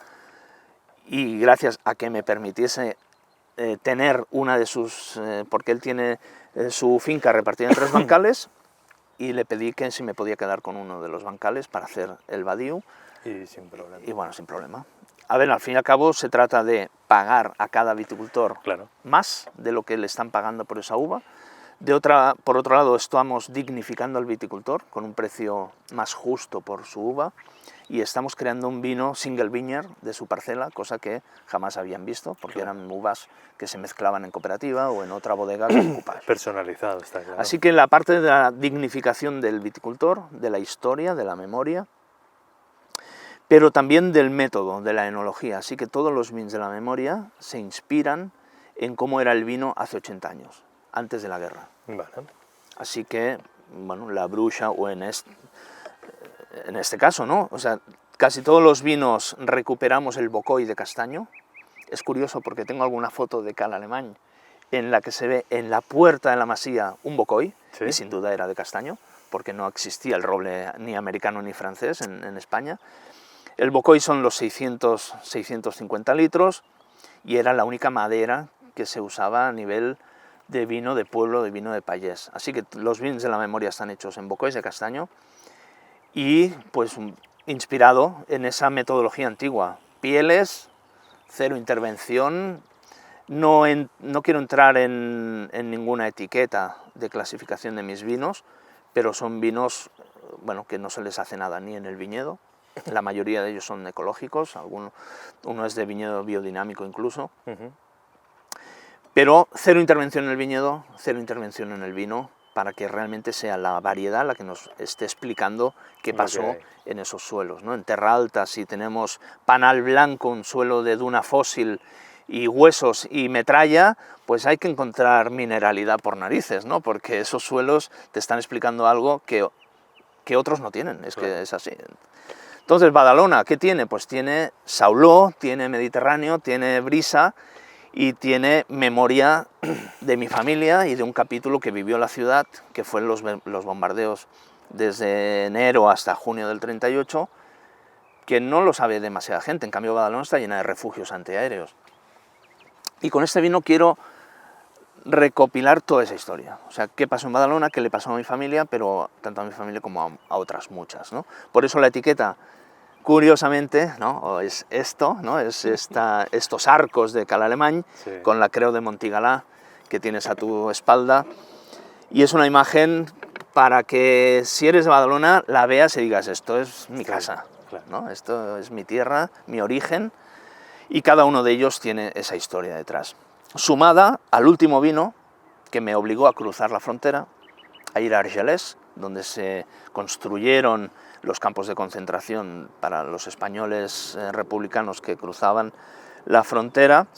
y gracias a que me permitiese tener una de sus... porque él tiene su finca repartida en 3 bancales, y le pedí que si me podía quedar con uno de los bancales para hacer el Badiou.
Y sin problema.
Y bueno, sin problema. A ver, al fin y al cabo se trata de pagar a cada viticultor más de lo que le están pagando por esa uva. Por otro lado, estamos dignificando al viticultor con un precio más justo por su uva, y estamos creando un vino single vineyard de su parcela, cosa que jamás habían visto, porque eran uvas que se mezclaban en cooperativa o en otra bodega que ocupaba.
Personalizado, está claro.
Así que la parte de la dignificación del viticultor, de la historia, de la memoria, pero también del método, de la enología. Así que todos los vins de la memoria se inspiran en cómo era el vino hace 80 años, antes de la guerra.
Vale.
Así que, bueno, la Bruixa, o en este caso, ¿no? O sea, casi todos los vinos recuperamos el Bocoy de castaño. Es curioso porque tengo alguna foto de Cal Alemany en la que se ve en la puerta de la masía un Bocoy, y sin duda era de castaño, porque no existía el roble ni americano ni francés en España. El Bocoy son los 650 litros, y era la única madera que se usaba a nivel de vino de pueblo, de vino de payés. Así que los vins de la memoria están hechos en Bocoys de castaño, y pues inspirado en esa metodología antigua. Pieles, cero intervención. No quiero entrar en ninguna etiqueta de clasificación de mis vinos, pero son vinos, bueno, que no se les hace nada ni en el viñedo. La mayoría de ellos son ecológicos, uno es de viñedo biodinámico incluso. Pero cero intervención en el viñedo, cero intervención en el vino, para que realmente sea la variedad la que nos esté explicando qué pasó en esos suelos, ¿no? En Terra Alta, si tenemos panal blanco, un suelo de duna fósil y huesos y metralla, pues hay que encontrar mineralidad por narices, ¿no? Porque esos suelos te están explicando algo que otros no tienen, que es así. Entonces, Badalona, ¿qué tiene? Pues tiene sauló, tiene Mediterráneo, tiene brisa, y tiene memoria de mi familia y de un capítulo que vivió la ciudad, que fue los bombardeos desde enero hasta junio del 38, que no lo sabe demasiada gente. En cambio, Badalona está llena de refugios antiaéreos. Y con este vino quiero recopilar toda esa historia. O sea, qué pasó en Badalona, qué le pasó a mi familia, pero tanto a mi familia como a otras muchas, ¿no? Por eso la etiqueta, curiosamente, ¿no? Es esto, ¿no? Es estos arcos de Cal Alemany, con la creu de Montigalà que tienes a tu espalda, y es una imagen para que, si eres de Badalona, la veas y digas, esto es mi casa, ¿no? Esto es mi tierra, mi origen, y cada uno de ellos tiene esa historia detrás. Sumada al último vino que me obligó a cruzar la frontera, a ir a Argelès, donde se construyeron los campos de concentración para los españoles republicanos que cruzaban la frontera,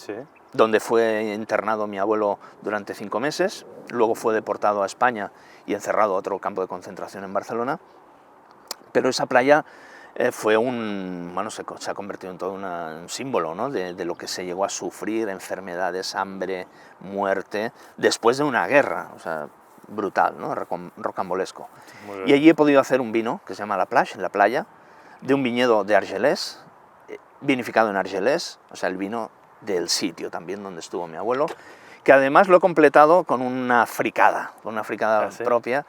donde fue internado mi abuelo durante 5 meses, luego fue deportado a España y encerrado a otro campo de concentración en Barcelona. Pero esa playa fue se ha convertido en todo un símbolo, ¿no? de lo que se llegó a sufrir, enfermedades, hambre, muerte, después de una guerra, o sea, brutal, ¿no? Rocambolesco. Y allí he podido hacer un vino que se llama La Plage, en la playa, de un viñedo de Argelès, vinificado en Argelès, o sea, el vino del sitio también donde estuvo mi abuelo, que además lo he completado con una fricada propia,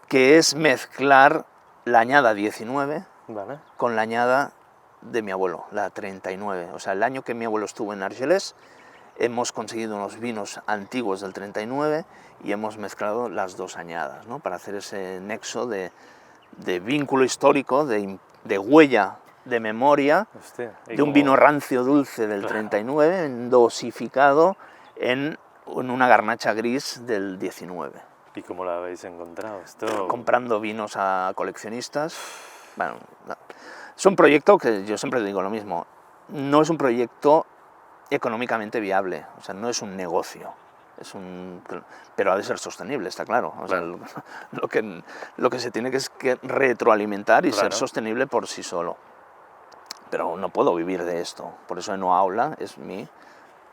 que es mezclar la añada 19 con la añada de mi abuelo, la 39. O sea, el año que mi abuelo estuvo en Argelès, hemos conseguido unos vinos antiguos del 39 y hemos mezclado las dos añadas, ¿no? Para hacer ese nexo de vínculo histórico, de huella, de memoria, de un vino rancio dulce del 39, dosificado en una garnacha gris del 19.
¿Y cómo la habéis encontrado?
Comprando vinos a coleccionistas. Bueno, no. Es un proyecto que yo siempre digo lo mismo, no es un proyecto económicamente viable, o sea, no es un negocio. Pero ha de ser sostenible, está claro. O sea, lo que se tiene que es que retroalimentar y ser sostenible por sí solo. Pero no puedo vivir de esto, por eso Eno Aula es mi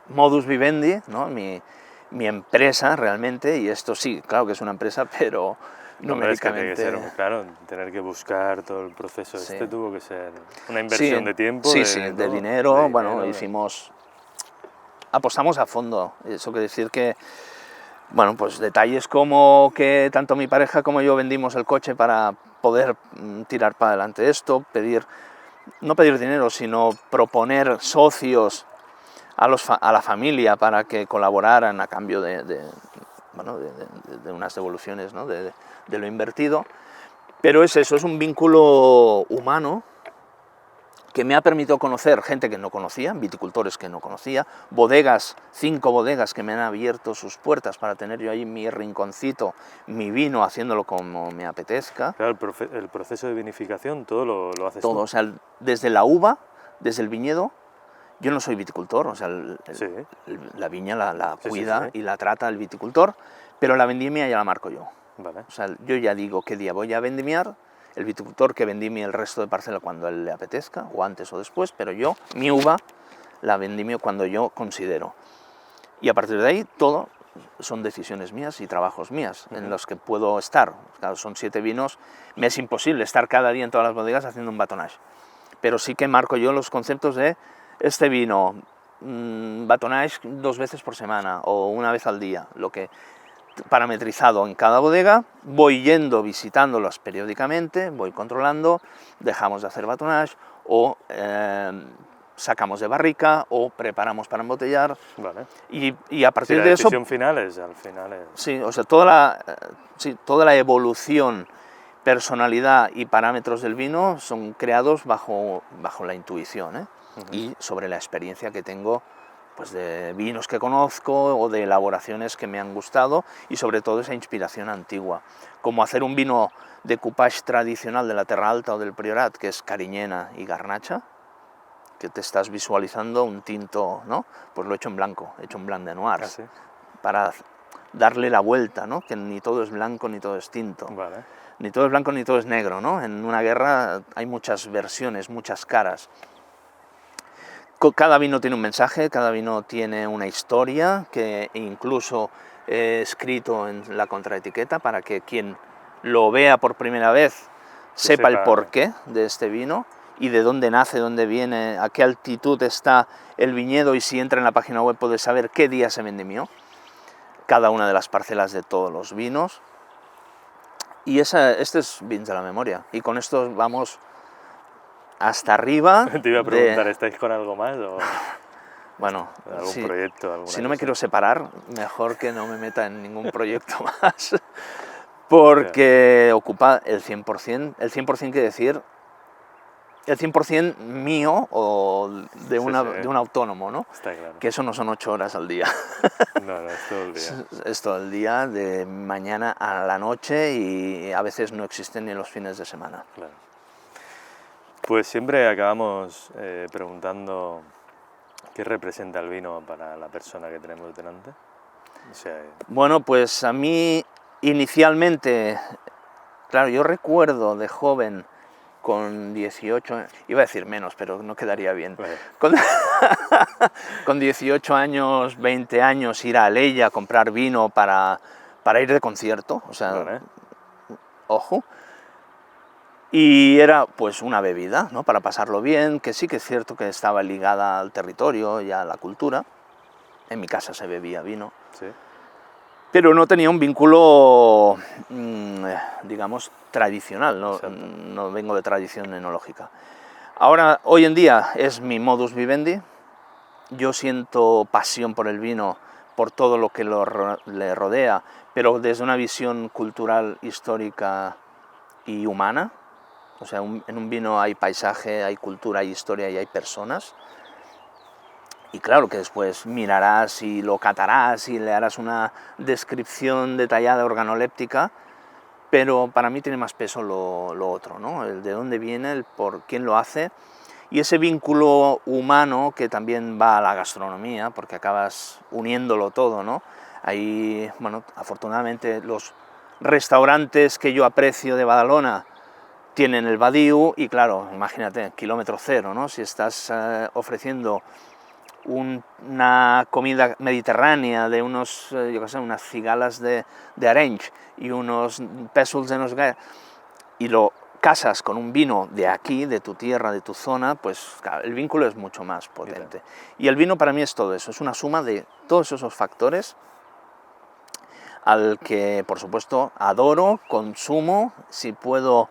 modus vivendi, ¿no? mi empresa realmente, y esto sí, claro que es una empresa, pero numéricamente...
Es que tiene que ser, claro, tener que buscar todo el proceso tuvo que ser una inversión de tiempo,
de dinero, bueno, apostamos a fondo, eso quiere decir que, bueno, pues detalles como que tanto mi pareja como yo vendimos el coche para poder tirar para adelante esto, no pedir dinero, sino proponer socios a la familia para que colaboraran a cambio de unas devoluciones, ¿no? de lo invertido. Pero es eso, es un vínculo humano que me ha permitido conocer gente que no conocía, viticultores que no conocía, 5 bodegas que me han abierto sus puertas para tener yo ahí mi rinconcito, mi vino, haciéndolo como me apetezca.
Claro, el proceso de vinificación, todo lo haces
todo,
tú.
O sea, desde la uva, desde el viñedo. Yo no soy viticultor, o sea, la viña la cuida y la trata el viticultor, pero la vendimia ya la marco yo.
Vale.
O sea, yo ya digo qué día voy a vendimiar, el viticultor que vendimie el resto de parcela cuando a él le apetezca, o antes o después, pero yo, mi uva, la vendimio cuando yo considero. Y a partir de ahí, todo son decisiones mías y trabajos mías en los que puedo estar. Claro, son 7 vinos, me es imposible estar cada día en todas las bodegas haciendo un batonnage, pero sí que marco yo los conceptos de este vino, batonnage 2 veces por semana o una vez al día, lo que parametrizado en cada bodega, voy yendo, visitándolas periódicamente, voy controlando, dejamos de hacer batonnage o sacamos de barrica o preparamos para embotellar.
Vale.
Y a partir de eso...
La decisión final es, al final es...
Sí, o sea, toda la evolución, personalidad y parámetros del vino son creados bajo la intuición, ¿eh? Y sobre la experiencia que tengo, pues de vinos que conozco o de elaboraciones que me han gustado y sobre todo esa inspiración antigua, como hacer un vino de cupage tradicional de la Terra Alta o del Priorat, que es Cariñena y Garnacha, que te estás visualizando un tinto, ¿no? Pues lo he hecho en blanco, he hecho un blanc de noir, para darle la vuelta, ¿no? Que ni todo es blanco ni todo es tinto, ni todo es blanco ni todo es negro, ¿no? En una guerra hay muchas versiones, muchas caras. Cada vino tiene un mensaje, cada vino tiene una historia que incluso he escrito en la contraetiqueta para que quien lo vea por primera vez sepa el porqué de este vino y de dónde nace, dónde viene, a qué altitud está el viñedo, y si entra en la página web puede saber qué día se vendimió cada una de las parcelas de todos los vinos. Y este es Vins de la Memoria, y con esto vamos hasta arriba.
Te iba a preguntar, ¿estáis con algo más o...?
Bueno,
¿algún proyecto?
Si no me quiero separar, mejor que no me meta en ningún proyecto más, porque ocupa el 100%, el 100% quiere decir el 100% mío o de un autónomo, ¿no?
Está claro.
Que eso no son 8 horas al día.
No, es todo el día.
Es todo el día, de mañana a la noche, y a veces no existen ni los fines de semana.
Claro. Pues siempre acabamos preguntando qué representa el vino para la persona que tenemos delante. O sea,
bueno, pues a mí inicialmente, claro, yo recuerdo de joven, con 18, iba a decir menos, pero no quedaría bien, con 18 años, 20 años, ir a Alella a comprar vino para ir de concierto, o sea, ojo. Y era pues una bebida, ¿no? Para pasarlo bien, que sí que es cierto que estaba ligada al territorio y a la cultura. En mi casa se bebía vino, pero no tenía un vínculo, digamos, tradicional, no vengo de tradición enológica. Ahora, hoy en día es mi modus vivendi. Yo siento pasión por el vino, por todo lo que le rodea, pero desde una visión cultural, histórica y humana. O sea, en un vino hay paisaje, hay cultura, hay historia y hay personas. Y claro que después mirarás y lo catarás y le harás una descripción detallada organoléptica, pero para mí tiene más peso lo otro, ¿no? El de dónde viene, el por quién lo hace, y ese vínculo humano que también va a la gastronomía, porque acabas uniéndolo todo, ¿no? Ahí, bueno, afortunadamente los restaurantes que yo aprecio de Badalona tienen el Badiu y claro, imagínate, kilómetro cero, ¿no? Si estás ofreciendo una comida mediterránea de unos, yo qué sé, unas cigalas de Arenys y unos pèsols de no sé qué, y lo casas con un vino de aquí, de tu tierra, de tu zona, pues claro, el vínculo es mucho más potente. Y el vino para mí es todo eso, es una suma de todos esos factores al que, por supuesto, adoro, consumo, si puedo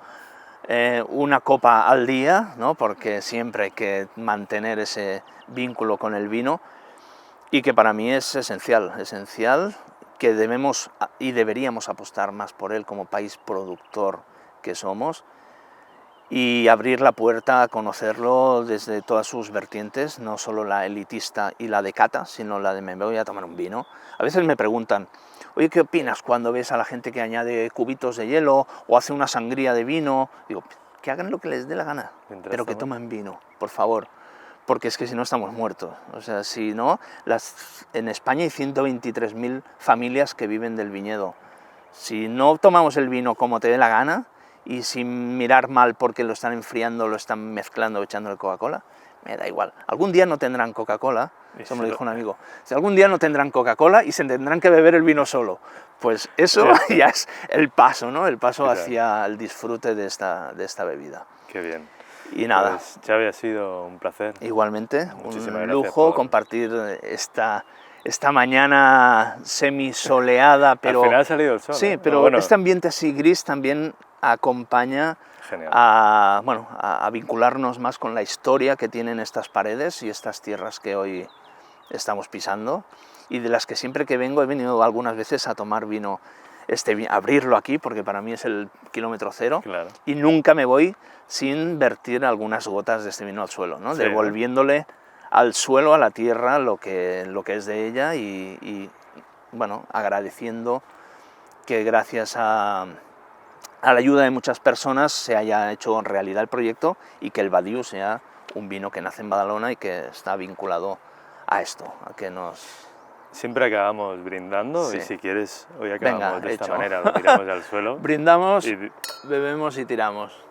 una copa al día, ¿no? Porque siempre hay que mantener ese vínculo con el vino, y que para mí es esencial, que debemos y deberíamos apostar más por él como país productor que somos, y abrir la puerta a conocerlo desde todas sus vertientes, no solo la elitista y la de cata, sino la de me voy a tomar un vino. A veces me preguntan, oye, ¿qué opinas cuando ves a la gente que añade cubitos de hielo o hace una sangría de vino? Digo, que hagan lo que les dé la gana, pero que tomen vino, por favor, porque es que si no estamos muertos. O sea, si no, en España hay 123.000 familias que viven del viñedo. Si no tomamos el vino como te dé la gana, y sin mirar mal porque lo están enfriando, lo están mezclando, echándole Coca-Cola, me da igual. Algún día no tendrán Coca-Cola, eso me lo dijo un amigo, si algún día no tendrán Coca-Cola y se tendrán que beber el vino solo, pues eso ya es el paso, ¿no? El paso hacia el disfrute de esta bebida.
Qué bien.
Y nada.
Pues, Xavi, ha sido un placer.
Igualmente, un lujo compartir esta mañana semisoleada, pero...
Al final ha salido el sol.
Sí, pero bueno, este ambiente así gris también acompaña a vincularnos más con la historia que tienen estas paredes y estas tierras que hoy estamos pisando, y de las que siempre que vengo he venido algunas veces a tomar vino, abrirlo aquí, porque para mí es el kilómetro cero, y nunca me voy sin vertir algunas gotas de este vino al suelo, ¿no?
Sí,
devolviéndole al suelo, a la tierra, lo que es de ella, y bueno, agradeciendo que gracias a la ayuda de muchas personas se haya hecho realidad el proyecto, y que el Badiu sea un vino que nace en Badalona y que está vinculado a esto, a que nos...
Siempre acabamos brindando, y si quieres, hoy acabamos de esta manera, lo tiramos al suelo.
Brindamos, bebemos y tiramos.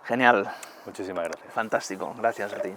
Genial.
Muchísimas gracias.
Fantástico, gracias a ti.